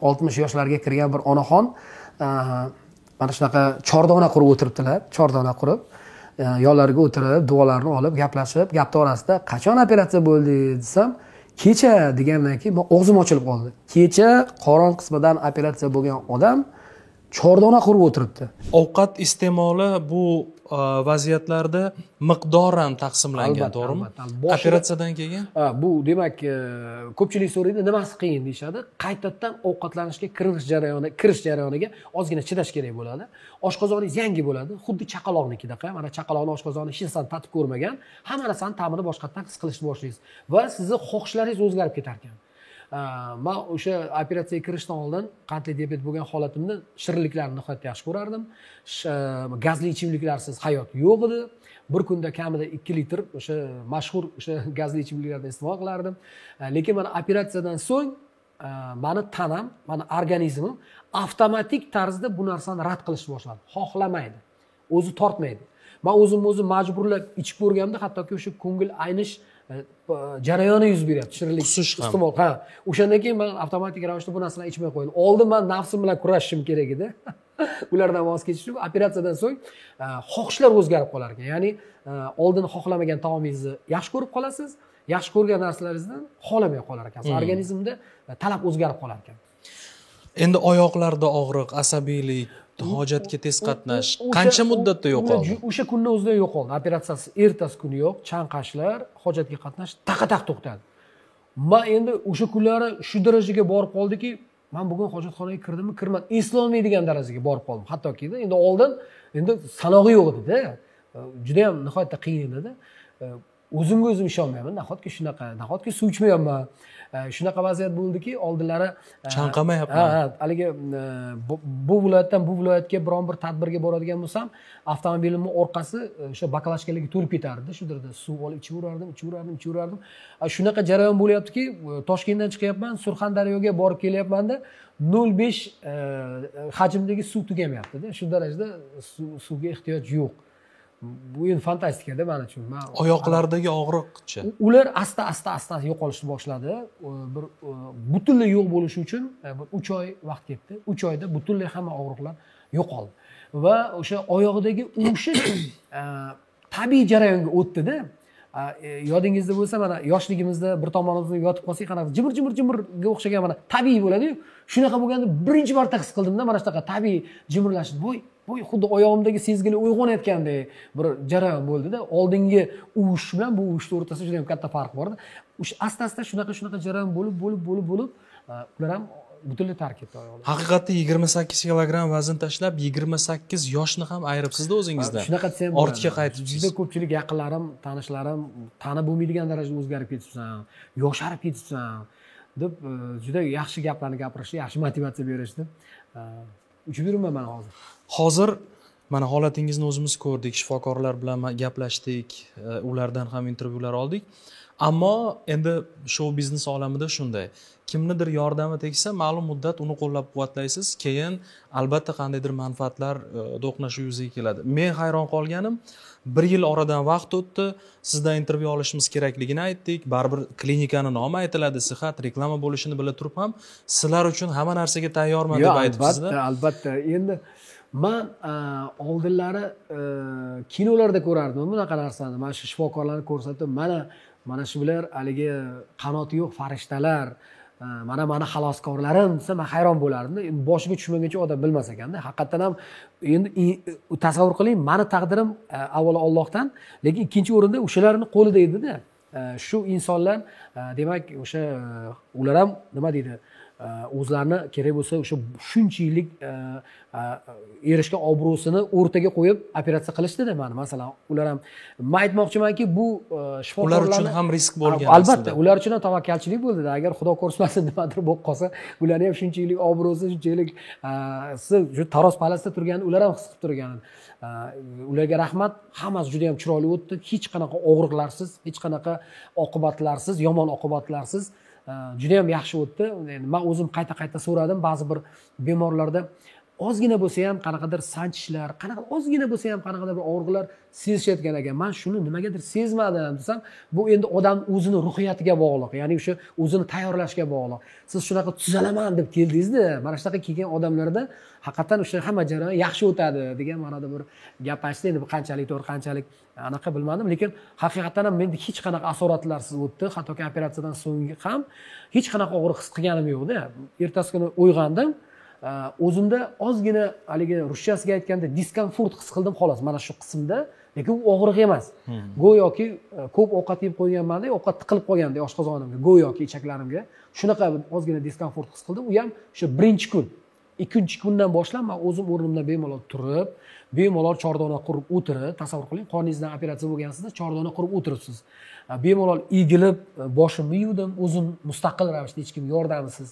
60 yoshlarga kirgan bir onaxon mana shunaqa chordona qurib o'tiribdilar, chordona qurib, yonlariga o'tirib, duolarni olib, gaplashib, gapning orasida qachon operatsiya bo'ldi desam, kecha degandan keyin og'zim ochilib qoldi. Kecha qorin qismidan operatsiya bo'lgan odam chordona qurib o'tiribdi. Ovqat iste'moli bu vaziyatlarda miqdoran taqsimlangan, to'g'rimi? Operatsiyadan keyin? Bu demak, ko'pchilik so'raydi, nimasi qiyin deyshadi. Qaytadan ovqatlanishga kirish jarayoniga ozgina chidash kerak bo'ladi. Oshqozoningiz yangi bo'ladi, xuddi chaqaloqnikidaqa. Mana chaqaloqni oshqozoni hech narsani tatib ko'rmagan, hamma narsani ta'mini boshqatdan his qilishni boshlaysiz va sizni xohishlaringiz o'zgarib ketar ekan. Men o'sha operatsiyaga kirishdan oldin qandli diabet bo'lgan holatimda shirinliklarni nihoyatda yaxshi ko'rardim. Gazli ichimliklarsiz hayot yo'q edi. Bir kunda kamida 2 litr o'sha mashhur o'sha gazli ichimliklardan iste'mol qilardim. Lekin mana operatsiyadan so'ng meni tanam, meni organizmim avtomatik tarzda bu narsani rad qilishni boshladi. Xohlamaydi. O'zi tortmaydi. Men o'zim majburlab ichib ko'rganimda hattoki o'sha ko'ngil aynish jarayoni yuz beryapti, shirinlik iste'mol. Ha, o'shandan keyin men avtomatik ravishda bu narsalarni ichmay qo'ydim. Oldin men nafsim bilan kurashishim kerak edi. Ulardan voz kechish uchun operatsiyadan so'ng xohishlar o'zgarib qolar ekan. Ya'ni oldin xohlamagan taomingizni yaxshi ko'rib qolasiz, yaxshi ko'rgan narsalaringizdan xohlamay qolar ekansiz. Organizmda talab o'zgarib qolar ekan. Endi oyoqlarda og'riq, asabiylik, hojatga tez qatnash qancha muddatda yo'qoldi? O'sha kunning o'zida yo'qoldi. Operatsiyasi ertasi kuni yo'q, chanqashlar, hojatga qatnash taqataq to'xtadi. Men endi o'sha kunlari shu darajaga borib qoldiki, men bugun hojatxonaga kirdimmi, kirmadim, eslolmaydigan darajaga borib qoldim. Hattoki endi oldin endi sanog'i yo'q edi-da. Juda ham nihoyatda qiyin edi. o'zimga o'zim ishonmayman. Nahotki shunaqa, nahotki suv ichmayapman. Shunaqa vaziyat bo'ldiki, oldinlari chanqamayapman. Haligi bu viloyatdan bu viloyatga biron bir tadbirga boradigan bo'lsam, avtomobilimni orqasi o'sha baklashkalarga to'lib ketardi. Shu yerda suv olib ichaverardim. Shunaqa jarayon bo'lyaptiki, Toshkentdan chiqyapman, Surxondaryoga borib kelyapmanda 0.5 hajmdagi suv tugamayapti-da. Shu darajada suvga ehtiyoj yo'q. Bu endi fantastikada men uchun. Oyoqlardagi og'riqchi. Ular asta yo'qolishni boshladi. Bir butunlay yo'q bo'lishi uchun 3 oy vaqt ketdi. 3 oyda butunlay hamma og'riqlar yo'qoldi. Va o'sha oyog'idagi uvishish tabiiy jarayonga o'tdi-da. Yodingizda bo'lsa, mana yoshligimizda bir tomonimizda yotib qolsak, qanaqa jimirga o'xshagan mana tabiiy bo'ladi-yu. Shunaqa bo'lganda birinchi marta his qildim-da, mana shunaqa tabiiy jimirlashni. Voy, xuddi oyog'imdagi sezgili uyg'onayotgandek bir jarayon bo'ldi-da. Oldingi uvish bilan bu uvishning o'rtasida juda ham katta farq bor-da. O'sha asta shunaqa jarayon bo'lib ular ham butunlay tark etdi oyoqlarni. Haqiqatda 28 kilogramm vazn tashlab, 28 yoshni ham ayiribsiz-da o'zingizdan. Shunaqa desam, ortga qaytibsiz. Juda ko'pchilik yaqinlarim, tanishlarim tanib bo'lmaydigan darajada o'zgarib ketibsan, yosharib ketibsan deb juda yaxshi gaplarni gapirishdi, yaxshi motivatsiya berishdi. Uchib yuraman men hozir. Hozir mana holatingizni o'zimiz ko'rdik, shifokorlar bilan gaplashdik, ulardan ham intervyular oldik. Ammo endi shou biznes olamida shunday. Kimnidir yordami tegsa, ma'lum muddat uni qo'llab-quvvatlaysiz, keyin albatta qandaydir manfaatlar do'qnashi yuzaga keladi. Men hayron qolganim, 1 yil oradan vaqt o'tdi, sizdan intervyu olishimiz kerakligini aytdik, baribir klinikani nomi aytiladi, sihat, reklama bo'lishini bila turib ham, sizlar uchun hamma narsaga tayyorman deb aytibsiz-da. Albatta. Endi men oldinlari kinolarda ko'rardim bunaqa narsani. Mana shu shifokorlarni ko'rsatib, mana shular haligi qanoti yo'q farishtalar, mana xaloskorlarim desa, men hayron bo'lardim. Boshiga tushmaguncha odam bilmas ekanda. Haqiqatan ham endi tasavvur qiling, meni taqdirim avvalo Allohdan, lekin ikkinchi o'rinda o'shalarning qo'lida edi-da. Shu insonlar, demak, o'sha ular ham nima deydi? O'zlarini kerak bo'lsa o'sha shuncha yillik erishgan obro'sini o'rtaga qo'yib operatsiya qilishdi-da. Mana masalan, ular ham men aytmoqchimanki, bu shifokorlar ular uchun ham risk bo'lgan. Albatta, ular uchun ham tavakkalchilik bo'ldi-da. Agar Xudo ko'rmasin nimadir bo'lib qolsa, ularning ham shuncha yillik obro'si, shuncha yillik shu taroz palasida turganini ular ham his qilib turgan. Ularga rahmat. Hammasi juda ham chiroyli o'tdi. Hech qanaqa og'riqlarsiz, hech qanaqa oqibatlarsiz, yomon oqibatlarsiz juda ham yaxshi o'tdi. Men o'zim qayta so'radim, ba'zi bir bemorlarda ozgina bo'lsa ham qanaqadir sanchishlar, ozgina bo'lsa ham qanaqadir bir og'riqlar sezishayotgan ekan. Men shuni nimagadir sezmadim desam, bu endi odam o'zini ruhiyatiga bog'liq, ya'ni o'sha o'zini tayyorlashga bog'liq. Siz shunaqa tuzalaman deb keldingiz-da, mana shunaqa kelgan odamlarda haqiqatan o'sha hamma jarayon yaxshi o'tadi degan ma'noda bir gap aytdi. Endi bu qanchalik to'g'ri, qanchalik anaqa bilmadim, lekin haqiqatan ham menda hech qanaqa asoratlarsiz o'tdi. Hattoki operatsiyadan so'ng ham hech qanaqa og'riq his qilganim yo'q-da. Ertasi kuni uyg'ondim. O'zimda ozgina haligi ruschasiga aytganda diskomfort his qildim xolos mana shu qismda, lekin u og'riq emas. Go'yoki ko'p ovqat yeb qo'yganman-da, ovqat tiqilib qolganda oshqozonimga, go'yoki ichaklarimga shunaqa ozgina diskomfort his qildim. U ham o'sha birinchi kun. Ikkinchi kundan boshlab men o'zim o'rnimdan bemalol turib, bemalol chordona qurib o'tirib, tasavvur qiling, qorningizdan operatsiya bo'lgansizda, chordona qurib o'tiribsiz. Bemalol egilib, boshimni yuvdim, o'zim mustaqil ravishda, hech kim yordamisiz.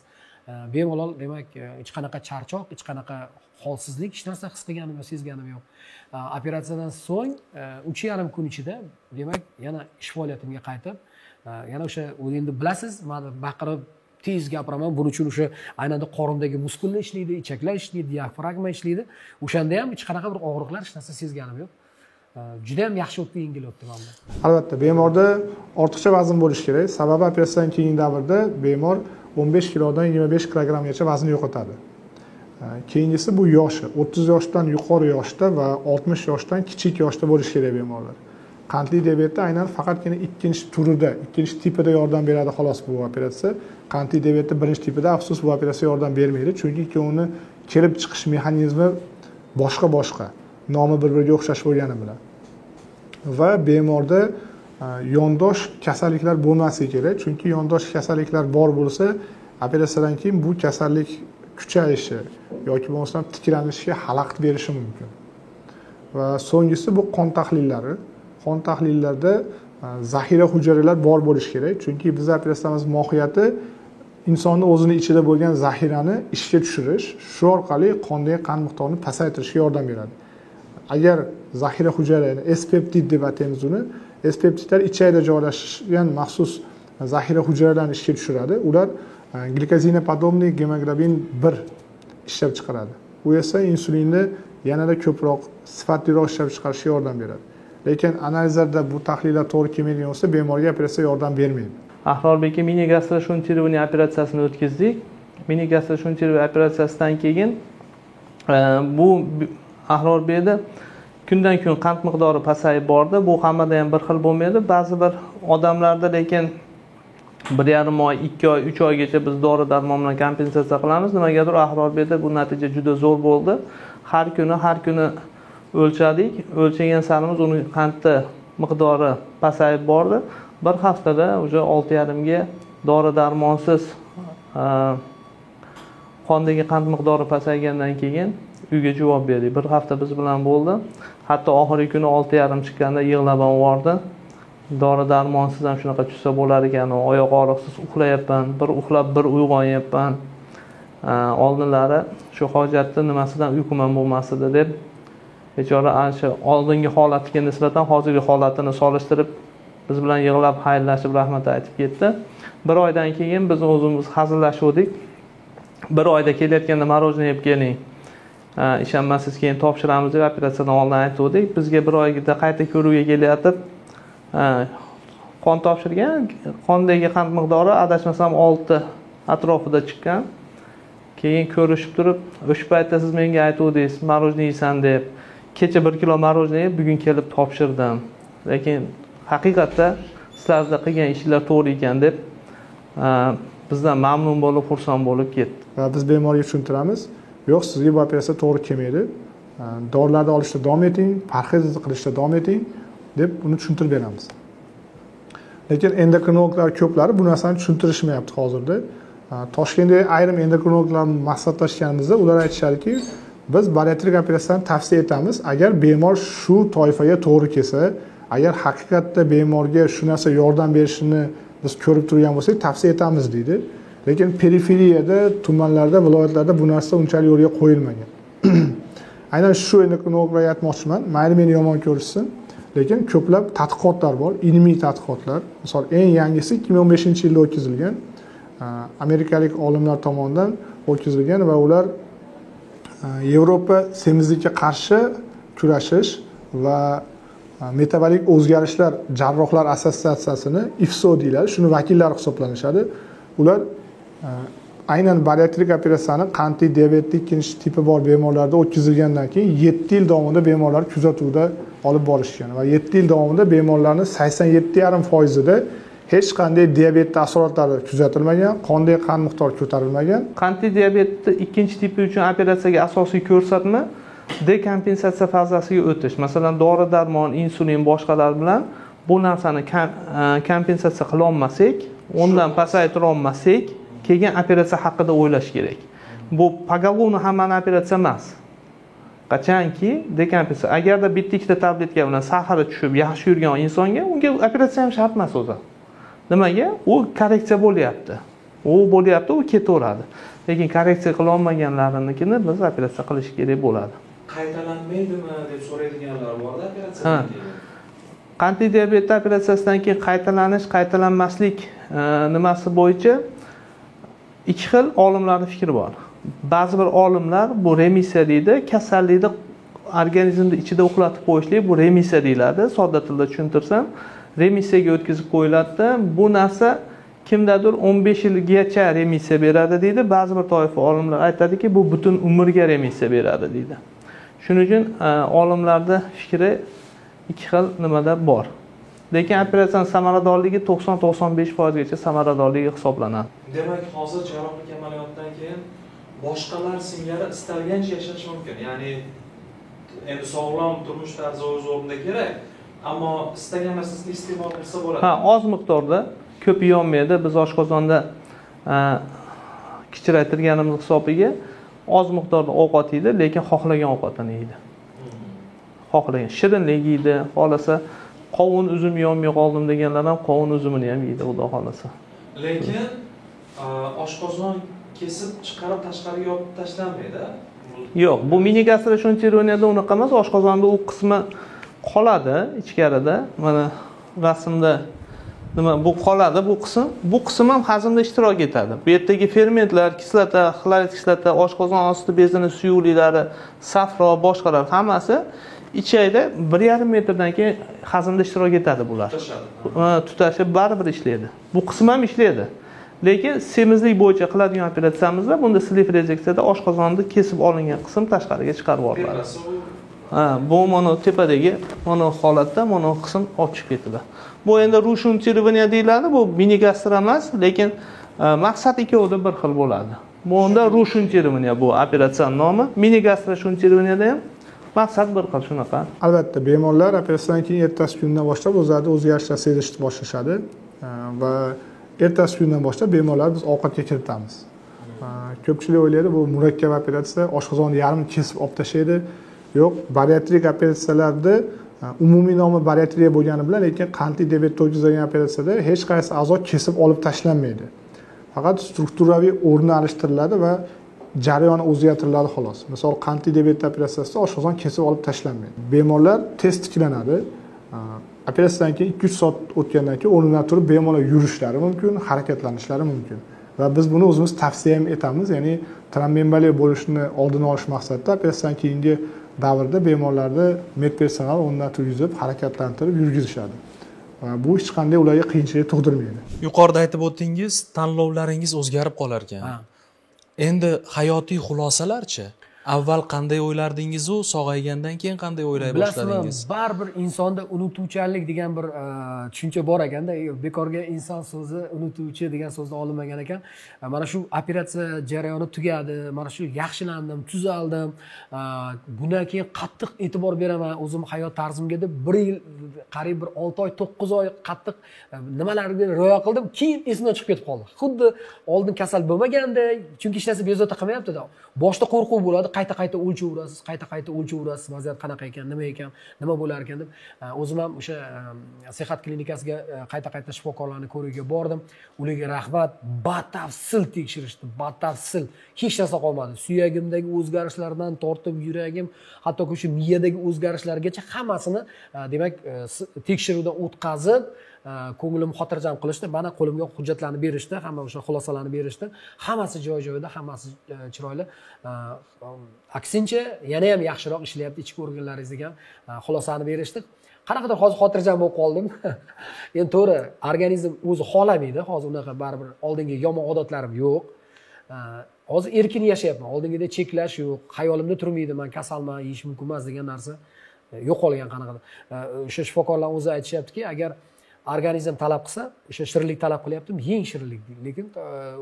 Bemalol, demak, hech qanaqa charchoq, hech qanaqa holsizlik, hech narsa his qilganim yo'q, sezganim yo'q. Operatsiyadan so'ng 3,5 kun ichida, demak, yana ish faoliyatimga qaytib, yana o'sha endi bilasiz, men baqirib tez gapiraman. Buning uchun o'sha aynada qorindagi muskullar ishlaydi, ichaklar ishlaydi, diafragma ishlaydi. O'shanda ham hech qanaqa bir og'riqlar, hech narsa sezganim yo'q. Juda ham yaxshi o'tdi, yengil o'tdi mana. Albatta, bemorda ortiqcha vazn bo'lishi kerak. Sababi operatsiyadan keyingi davrda bemor 15 kilodan 25 kilogrammgacha vazn yo'qotadi. Keyingisi bu yoshi, 30 yoshdan yuqori yoshda va 60 yoshdan kichik yoshda bo'lishi kerak bemorlar. Qandli diabetda aynan faqatgina ikkinchi turida, ikkinchi tipida yordam beradi xolos bu operatsiya. Qandli diabetda birinchi tipida afsus bu operatsiya yordam bermaydi, chunki ikkovini kelib chiqish mexanizmi boshqa. Nomi bir-biriga o'xshash bo'lgani bilan. Va bemorda yondosh kasalliklar bo'lmasligi kerak, chunki yondosh kasalliklar bor bo'lsa, operatsiyadan keyin bu kasallik kuchayishi yoki bo'lmasam tiklanishiga xalaqit berishi mumkin. Va so'nggisi bu qon tahlillari. Qon tahlillarda zaxira hujayralar bor bo'lishi kerak. Chunki bizning operatsiyamiz mohiyati insonni o'zini ichida bo'lgan zaxirani ishga tushirish, shu orqali qondagi qand miqdorini pasaytirishga yordam beradi. Agar zaxira hujayra, ya'ni S-peptid deb ataymiz uni, S-peptidlar ichakda joylashgan maxsus zaxira hujayralarni ishga tushiradi. Ular glikozinopodobniy gemoglobin 1 ishlab chiqaradi. Bu esa insulinni yanada ko'proq, sifatliroq ishlab chiqarishga yordam beradi. Lekin analizlarda bu tahlillar to'g'ri kelmaydigan bo'lsa, bemorga operatsiya yordam bermaydi. Ahrorbekka mini gastroshuntirovniy operatsiyasini o'tkazdik. Mini gastroshuntirov operatsiyasidan keyin bu Ahrorbekda kundan kun qand miqdori pasayib bordi. Bu hammada ham bir xil bo'lmaydi. Ba'zi bir odamlarda lekin 1,5 oy, 2 oy, 3 oygacha biz dori-darmon bilan kompensatsiya qilamiz. Nimagadir Ahrorbekda bu natija juda zo'r bo'ldi. Har kuni o'lchadik. O'lchagan sarimiz uning qandni miqdori pasayib bordi. Bir haftada o'sha 6,5 ga dori-darmonsiz qondagi qand miqdori pasaygandan keyin uyga javob berdik. Bir hafta biz bilan bo'ldi. Hatto oxirgi kuni 6,5 chiqqanda yig'lab bordi. Dori-darmonsiz ham shunaqa tushsa bo'lar ekan, oyoq og'riqsiz uxlayapman, bir uxlab bir uyg'onyapman. Oldinlari shu hojatni nimasidan uyqum ham bo'lmas edi deb bechora ancha oldingi holatiga nisbatan hozirgi holatini solishtirib biz bilan yig'lab xayrlashib rahmat aytib ketdi. Bir oydan keyin biz o'zimiz hazillashdik. Bir oyda kelayotganda marojniy yeb keling. Ishonmasiz keyin topshiramiz deb operatsiyadan oldin aytdik. Bizga bir oyda qayta ko'ruvga kelayotib qon topshirgan. Qondagi qand miqdori adashmasam 6 atrofida chiqqan. Keyin ko'rishib turib, o'sha paytda siz menga aytdingiz, marojniy yeysan deb. Kecha 1 kilo marojniy bugun kelib topshirdim. Lekin haqiqatda sizlarda qilgan ishlar to'g'ri ekan deb bizdan mamnun bo'lib, xursand bo'lib ketdi. Va biz bemorga tushuntiramiz, yo'q, sizga bu operatsiya to'g'ri kelmaydi. Dorilarni olishda davom eting, parhez qilishda davom eting deb uni tushuntirib beramiz. Lekin endokrinologlar ko'plari bu narsani tushuntirishmayapti hozirda. Toshkentdagi ayrim endokrinologlar maslahatlashganimizda ular aytishadiki, biz bariatrik operatsiyani tavsiya etamiz agar bemor shu toifaga to'g'ri kelsa, agar haqiqatda bemorga shu narsa yordam berishini biz ko'rib turgan bo'lsak, tavsiya etamiz deydi. Lekin periferiyada, tumanlarda, viloyatlarda bu narsa unchalik yo'lga qo'yilmagan. Aynan shu endokrinologlarga aytmoqchiman, mayli meni yomon ko'rishsin, lekin ko'plab tadqiqotlar bor, ilmiy tadqiqotlar. Misol eng yangisi 2015-yilda o'tkazilgan. Amerikalik olimlar tomonidan o'tkazilgan va ular Yevropa semizlikka qarshi kurashish va metabolik o'zgarishlar jarrohlar assotsiatsiyasini IFSO deyiladi, shuni vakillari hisoblanishadi. Ular aynan bariatrik operatsiyani qandli diabetli ikkinchi tipi bor bemorlarda o'tkazilgandan keyin 7 yil davomida bemorlar kuzatuvda olib borishgan va 7 yil davomida bemorlarning 87,5% hech qanday diabet asoratlari kuzatilmagan, qondagi qand miqdori ko'tarilmagan. Qandli diabetni ikkinchi tipi uchun operatsiyaga asosiy ko'rsatma dekompensatsiya fazasiga o'tish. Masalan, dori-darmon, insulin boshqalar bilan bu narsani kompensatsiya qila olmasak, undan pasaytira olmasak, keyin operatsiya haqida o'ylash kerak. Bu pogolovni hammani operatsiya emas. Qachonki dekompensatsiya, agarda bitta ikkita tabletka bilan sahari tushib yaxshi yurgan insonga unga operatsiya ham shart emas o'zi. Nimaga? U korreksiya bo'lyapti. U ketaveradi. Lekin korreksiya qila olmaganlarnikini biz operatsiya qilish kerak bo'ladi. Qaytalanmaydimi deb so'raydiganlar bor-da operatsiyadan keyin. Qandli diabet operatsiyasidan keyin qaytalanish, qaytalanmaslik nimasi bo'yicha ikki xil olimlarning fikri bor. Ba'zi bir olimlar bu remissiya deydi, kasallikni organizmda ichida uxlatib qo'yishlik bu remissiya deyiladi. Sodda tilda tushuntirsam, remissiyaga o'tkazib qo'yiladi. Bu narsa kimdadir 15 yilgacha remissiya beradi deydi. Ba'zi bir toifa olimlar aytadiki, bu butun umrga remissiya beradi deydi. Shuning uchun olimlarda fikri ikki xil nimada bor. Lekin operatsiyaning samaradorligi 90-95% gacha samaradorligi hisoblanadi. Demak, hozir jarrohlik amaliyotdan keyin boshqalar singari istalgancha yashash mumkin. Ya'ni endi sog'lom turmush tarzi o'z o'rnida kerak, ammo istagan narsasini iste'mol qilsa bo'ladi. Oz miqdorda, ko'p yeyolmaydi. Biz oshqozonda kichraytirganimiz hisobiga oz miqdorda ovqat yeydi, lekin xohlagan ovqatini yeydi. Xohlagan shirinlik yeydi, xolasa qovun uzum yeyolmay qoldim deganlar ham qovun uzumini ham yeydi, xudo xolasa. Lekin oshqozon kesib chiqarib tashqariga yopib tashlanmaydi. Yo'q, bu mini gastroenteroniyada unaqa emas, oshqozonda u qismi qoladi ichkarida. Mana rasmda nima bu qoladi, bu qism ham hazmda ishtirok etadi. Bu yerdagi fermentlar, kislota, xlorid kislota, oshqozon osti bezining suyuqliklari, safro, boshqalar hammasi ichakda 1,5 metrdan keyin hazmda ishtirok etadi bular. Tutashib baribir ishlaydi. Bu qism ham ishlaydi. Lekin semizlik bo'yicha qiladigan operatsiyamizda bunda slif rezeksiyada oshqozonni kesib olingan qism tashqariga chiqarib yuboriladi. Bu mana tepadagi mana holatda mana qism olib chiqib ketiladi. Bu endi rushuntirivaniya deyiladi. Bu mini gastro emas, lekin maqsad ikkovida bir xil bo'ladi. Bu onda rushuntirivaniya bu operatsiya nomi. Mini gastroshuntirovanyada ham maqsad bir xil shunaqa. Albatta, bemorlar operatsiyadan keyin ertasi kundan boshlab o'zlarida o'zgarishlar sezishni boshlashadi va ertasi kundan boshlab bemorlar biz ovqatga kiritamiz. Ko'pchilik o'ylaydi, bu murakkab operatsiya, oshqozonni yarim kesib olib tashlaydi. Yo'q, bariatrik operatsiyalarda umumiy nomi bariatriya bo'lgani bilan, lekin qandli diabet to'g'izlagan operatsiyada hech qaysi a'zo kesib olib tashlanmaydi. Faqat strukturaviy o'rni alishtiriladi va jarayoni o'zgartiriladi xolos. Misol qandli diabet operatsiyasida oshqozon kesib olib tashlanmaydi. Bemorlar tez tiklanadi. Operatsiyadan keyin 2-3 soat o'tgandan keyin o'rnidan turib bemorlar yurishlari mumkin, harakatlanishlari mumkin. Va biz buni o'zimiz tavsiya ham etamiz, ya'ni trombemboliya bo'lishini oldini olish maqsadida operatsiyadan keyingi davrda bemorlarni medpersonal o'rnidan turgizib, harakatlantirib yurgizishadi. Va bu hech qanday ularga qiyinchilik tug'dirmaydi. Yuqorida aytib o'tdingiz, tanlovlaringiz o'zgarib qolar ekan. Endi hayotiy xulosalarchi? Avval qanday o'ylardingiz, sog'aygandan keyin qanday o'ylay boshladingiz? Bilasizmi, baribir insonda unutuvchanlik degan bir tushuncha bor ekanda. Bekorga inson so'zi unutuvchi degan so'zni olmagan ekan. Mana shu operatsiya jarayoni tugadi, mana shu yaxshilandim, tuzaldim. Bundan keyin qattiq e'tibor beraman o'zim hayot tarzimga deb 1 yil, qariyb bir 6 oy, 9 oy qattiq nimalarga rioya qildim, keyin esimdan chiqib ketib qoldi. Xuddi oldin kasal bo'lmaganda, chunki hech narsa bezovta qilmayapti-da. Boshda qo'rquv bo'ladi, qayta o'lchaverasiz, qayta o'lchaverasiz, vaziyat qanaqa ekan, nima bo'lar ekan deb. O'zim ham o'sha Sihat klinikasiga qayta shifokorlarni ko'rishga bordim. Ularga rahmat, batafsil tekshirishdi, batafsil. Hech narsa qolmadi. Suyagimdagi o'zgarishlardan tortib yuragim, hatto o'sha miyadagi o'zgarishlargacha hammasini, demak, tekshiruvdan o'tkazib, ko'nglim xotirjam qilishdi. Mana qo'limga hujjatlarni berishdi, hamma o'sha xulosalarni berishdi. Hammasi joy-joyida, hammasi chiroyli. Aksincha, yana ham yaxshiroq ishlayapti ichki organlaringizga ham xulosani berishdi. Qanaqadir hozir xotirjam bo'lib qoldim. Endi to'g'ri, organizm o'zi xolamaydi, hozir unaqa baribir oldingi yomon odatlarim yo'q. Hozir erkin yashayapman. Oldingida cheklash yo'q. Xayolimda turmaydi, men kasalman, yeyish mumkin emas degan narsa yo'qolgan qanaqadir. O'sha shifokorlar o'zi aytishyaptiki, agar organizm talab qilsa, o'sha shirinlik talab qilyaptim, yeng shirinlik, lekin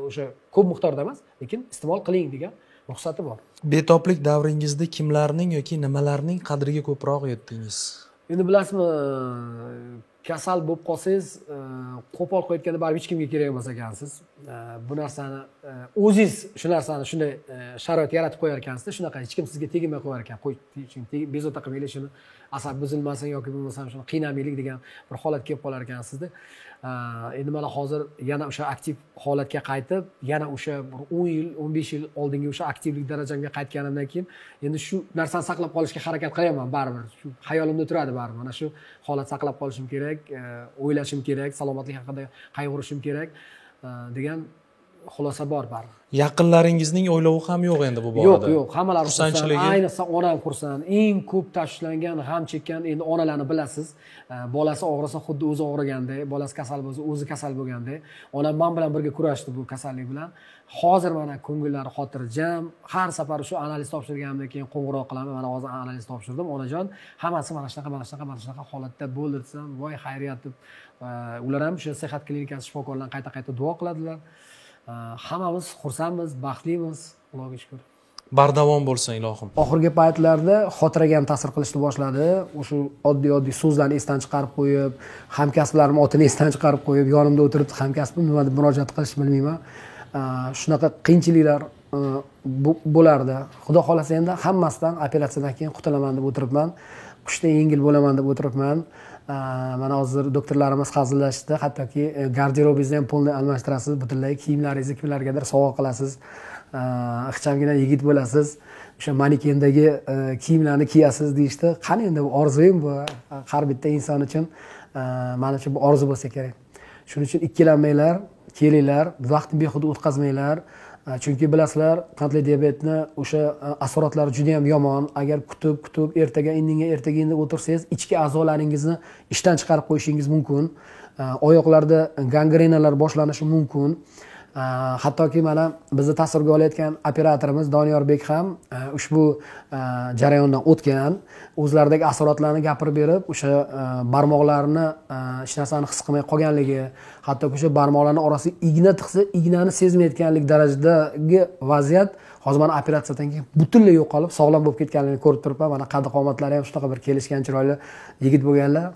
o'sha ko'p miqdorda emas, lekin iste'mol qiling degan ruxsati bor. Betoblik davringizda kimlarning yoki nimalarning qadriga ko'proq yetdingiz? Endi bilasizmi, kasal bo'lib qolsangiz, qo'pol qo'yayotganda baribir hech kimga kerak emas ekansiz. Bu narsani o'zingiz shu narsani shunday sharoit yaratib qo'yar ekansiz, shunaqa hech kim sizga tegmay qo'yar ekan. Bezovta qilmaylik shuni, asab buzilmasin yoki bo'lmasam shuni qiynamaylik degan bir holat kelib qolar ekansizda. Endi mana hozir yana o'sha aktiv holatga qaytib, yana o'sha 10 yil, 15 yil oldingi o'sha aktivlik darajamga qaytganimdan keyin endi shu narsani saqlab qolishga harakat qilaman baribir. Shu xayolimda turadi baribir. Mana shu holat saqlab qolishim kerak, o'ylashim kerak, salomatlik haqida qayg'urishim kerak degan xulosa bor baribir. Yaqinlaringizning o'ylovi ham yo'q endi bu borada. Yo'q, hammalar xursand. Ayniqsa onam xursand. Eng ko'p tashlangan, g'am chekkan, endi onalarni bilasiz. Bolasi og'risa xuddi o'zi og'riganday, bolasi kasal bo'lsa o'zi kasal bo'lganday. Onam men bilan birga kurashdi bu kasallik bilan. Hozir mana ko'ngillari xotirjam. Har safar shu analiz topshirganimdan keyin qo'ng'iroq qilaman. Mana hozir analiz topshirdim. Onajon, hammasi mana shunaqa holatda bo'ldi desam, voy xayriyat deb. Ular ham shu Sihat klinikasi shifokorlaridan qayta duo qiladilar. Hammamiz xursandmiz, baxtlimiz, Allohga shukr. Bardavom bo'lsin ilohim. Oxirgi paytlarda xotiraga ham ta'sir qilishni boshladi. O'sha oddiy so'zlarni esdan chiqarib qo'yib, hamkasblarim otini esdan chiqarib qo'yib, yonimda o'tirib hamkasbim nima deb murojaat qilishni bilmayman. Shunaqa qiyinchiliklar bo'lardi. Xudo xolasa endi hammasidan operatsiyadan keyin qutulaman deb o'tiribman. Qushdan yengil bo'laman deb o'tiribman. Mana hozir doktorlarimiz hazillashdi, hattoki garderobingizni ham polni almashtirasiz, butunlay kiyimlaringizni kimlargadir sovg'a qilasiz, ixchamgina yigit bo'lasiz, o'sha manekendagi kiyimlarni kiyasiz deyishdi. Qani endi bu orzuyim bu har bitta inson uchun menimcha bu orzu bo'lsa kerak. Shuning uchun ikkilanmanglar, kelinglar, vaqtni behuda o'tkazmanglar. Chunki bilasizlar, qandli diabetni o'sha asoratlari juda ham yomon. Agar kutib ertaga indinga o'tirsangiz, ichki a'zolaringizni ishdan chiqarib qo'yishingiz mumkin. Oyoqlarda gangrenalar boshlanishi mumkin. Hattoki mana bizni tasvirga olayotgan operatorimiz Doniyorbek ham ushbu jarayondan o'tgan, o'zlaridagi asoratlarni gapirib berib, o'sha barmoqlarini hech narsani his qilmay qolganligi, hattoki o'sha barmoqlarning orasiga igna tiqsa, ignani sezmayotganlik darajadagi vaziyat hozir mana operatsiyadan keyin butunlay yo'qolib, sog'lom bo'lib ketganligini ko'rib turibman. Mana qad qomatlari ham shunaqa bir kelishgan, chiroyli yigit bo'lganlar.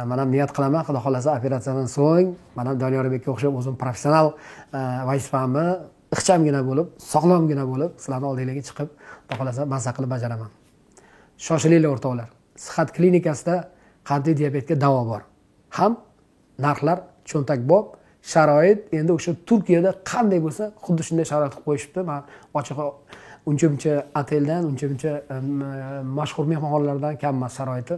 Men ham niyat qilaman, xudo xolasa operatsiyadan so'ng mana Doniyorbekka o'xshab o'zim professional vazifamni ixchamgina bo'lib, sog'lomgina bo'lib, sizlarning oldingizga chiqib, xudo xolasa mazza qilib bajaraman. Shoshilinglar o'rtoqlar. Sihat klinikasida qandli diabetga davo bor. Ham narxlar cho'ntakbob, sharoit endi o'sha Turkiyada qanday bo'lsa, xuddi shunday sharoit qilib qo'yishibdi. Men ochiq uncha-muncha oteldan, uncha-muncha mashhur mehmonxonalardan kam emas sharoiti.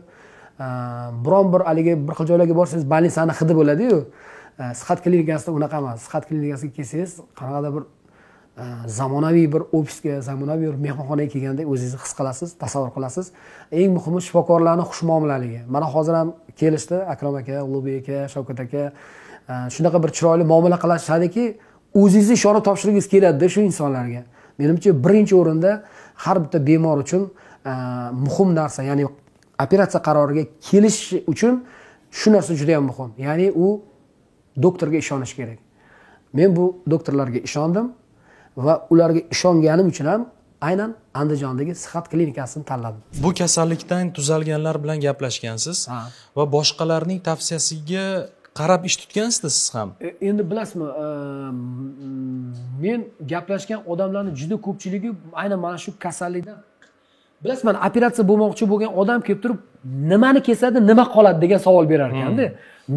Biron bir haligi bir xil joylarga borsangiz, больницаning hidi bo'ladi-yu. Sihat klinikasida unaqa emas. Sihat klinikasiga kelsangiz, qanaqadir bir zamonaviy bir ofisga, zamonaviy bir mehmonxonaga kelgandek o'zingizni his qilasiz, tasavvur qilasiz. Eng muhimi shifokorlarning xushmuomalaligi. Mana hozir ham kelishdi Akrom aka, Ulug'bek aka, Shavkat aka. Shunaqa bir chiroyli muomala qilishadiki, o'zingizni ishonib topshirgingiz keladi shu insonlarga. Menimcha birinchi o'rinda har bitta bemor uchun muhim narsa, ya'ni operatsiya qaroriga kelish uchun shu narsa juda ham muhim. Ya'ni u doktorga ishonish kerak. Men bu doktorlarga ishondim va ularga ishonganim uchun ham aynan Andijondagi sihat klinikasini tanladim. Bu kasallikdan tuzalganlar bilan gaplashgansiz va boshqalarning tavsiyasiga qarab ish tutgansiz siz ham. Endi bilasizmi, men gaplashgan odamlarning juda ko'pchiligi aynan mana shu kasallikdan, bilasizmi, mana operatsiya bo'lmoqchi bo'lgan odam kelib turib, nimani kesadi, nima qoladi degan savol berar ekanda.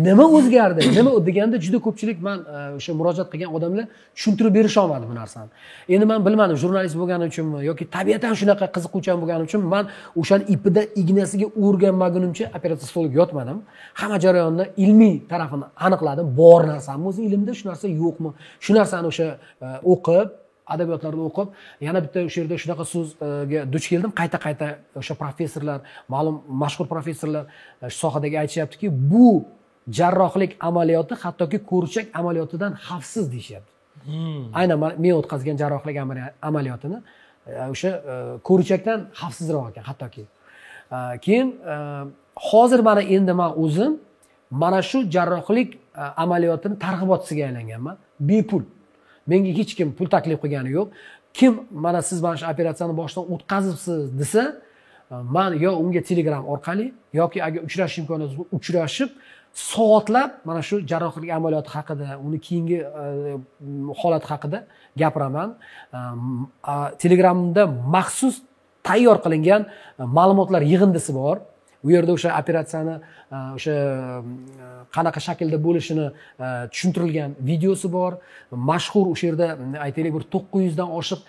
Nima o'zgardi? Nima deganda juda ko'pchilik men o'sha murojaat qilgan odamlar tushuntirib berisha olmadi bu narsani. Endi men bilmadim, jurnalist bo'lganim uchunmi yoki tabiatan shunaqa qiziquvchan bo'lganim uchun men o'shan ipida ignasiga o'rganmagunimcha operatsiya stoliga yotmadim. Hamma jarayonni ilmiy tarafini aniqladim. Bor narsami o'zi ilmda, shu narsa yo'qmi? Shu narsani o'sha o'qib, adabiyotlarda o'qib, yana bitta o'sha yerda shunaqa so'zga duch keldim. Qayta-qayta o'sha professorlar, ma'lum mashhur professorlar shu sohadagi aytishyaptiki, bu jarrohlik amaliyoti hattoki ko'richak amaliyotidan xavfsiz deyishyapti. Aynan men o'tkazgan jarrohlik amaliyotini o'sha ko'richakdan xavfsizroq ekan hattoki. Keyin hozir mana endi men o'zim mana shu jarrohlik amaliyotini targ'ibotchisiga aylanganman. Bepul. Menga hech kim pul taklif qilgani yo'q. Kim mana siz mana shu operatsiyani boshdan o'tkazibsiz desa, men yo unga Telegram orqali yoki agar uchrashish imkoniyati bo'lsa, uchrashib soatlab mana shu jarrohlik amaliyoti haqida, uni keyingi holati haqida gapiraman. Telegramda maxsus tayyor qilingan ma'lumotlar yig'indisi bor. U yerda o'sha operatsiyani o'sha qanaqa shaklda bo'lishini tushuntirilgan videosi bor. Mashhur o'sha yerda aytaylik bir 900 dan oshiq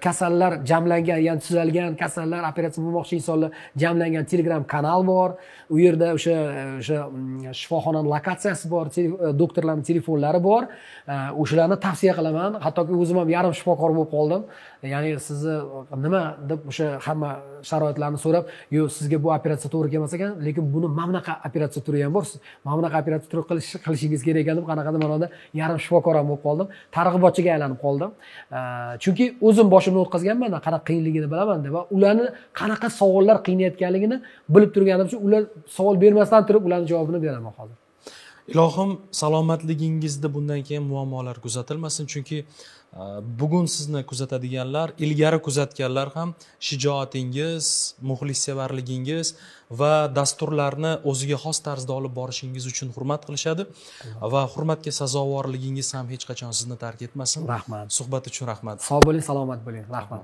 kasallar jamlangan, ya'ni tuzalgan kasallar, operatsiya bo'lmoqchi insonlar jamlangan Telegram kanal bor. U yerda o'sha shifoxonaning lokatsiyasi bor, doktorlarning telefonlari bor. O'shalarni tavsiya qilaman. Hattoki o'zim ham yarim shifokor bo'lib qoldim. Ya'ni sizni nima deb o'sha hamma sharoitlarni so'rab, "Yo'q, sizga bu operatsiya to'g'ri kelmas ekan, lekin buni mana bunaqa operatsiya turi ham bor. Mana bunaqa operatsiya turi qilishingiz kerak ekan" deb qanaqadir ma'noda yarim shifokor ham bo'lib qoldim. Targ'ibotchiga aylanib qoldim. Chunki o'zim boshimni o'tkazganman, qanaqa qiyinligini bilaman-da va ularni qanaqa savollar qiynayotganligini bilib turganim uchun ular savol bermasdan turib ularning javobini beraman hozir. Ilohim salomatligingizda bundan keyin muammolar kuzatilmasin, chunki bugun sizni kuzatadiganlar, ilgari kuzatganlar ham shijoatingiz, muxlissevarligingiz va dasturlarni o'ziga xos tarzda olib borishingiz uchun hurmat qilishadi va hurmatga sazovorligingiz ham hech qachon sizni tark etmasin. Rahmat. Suhbat uchun rahmat. Sog' bo'ling, salomat bo'ling. Rahmat.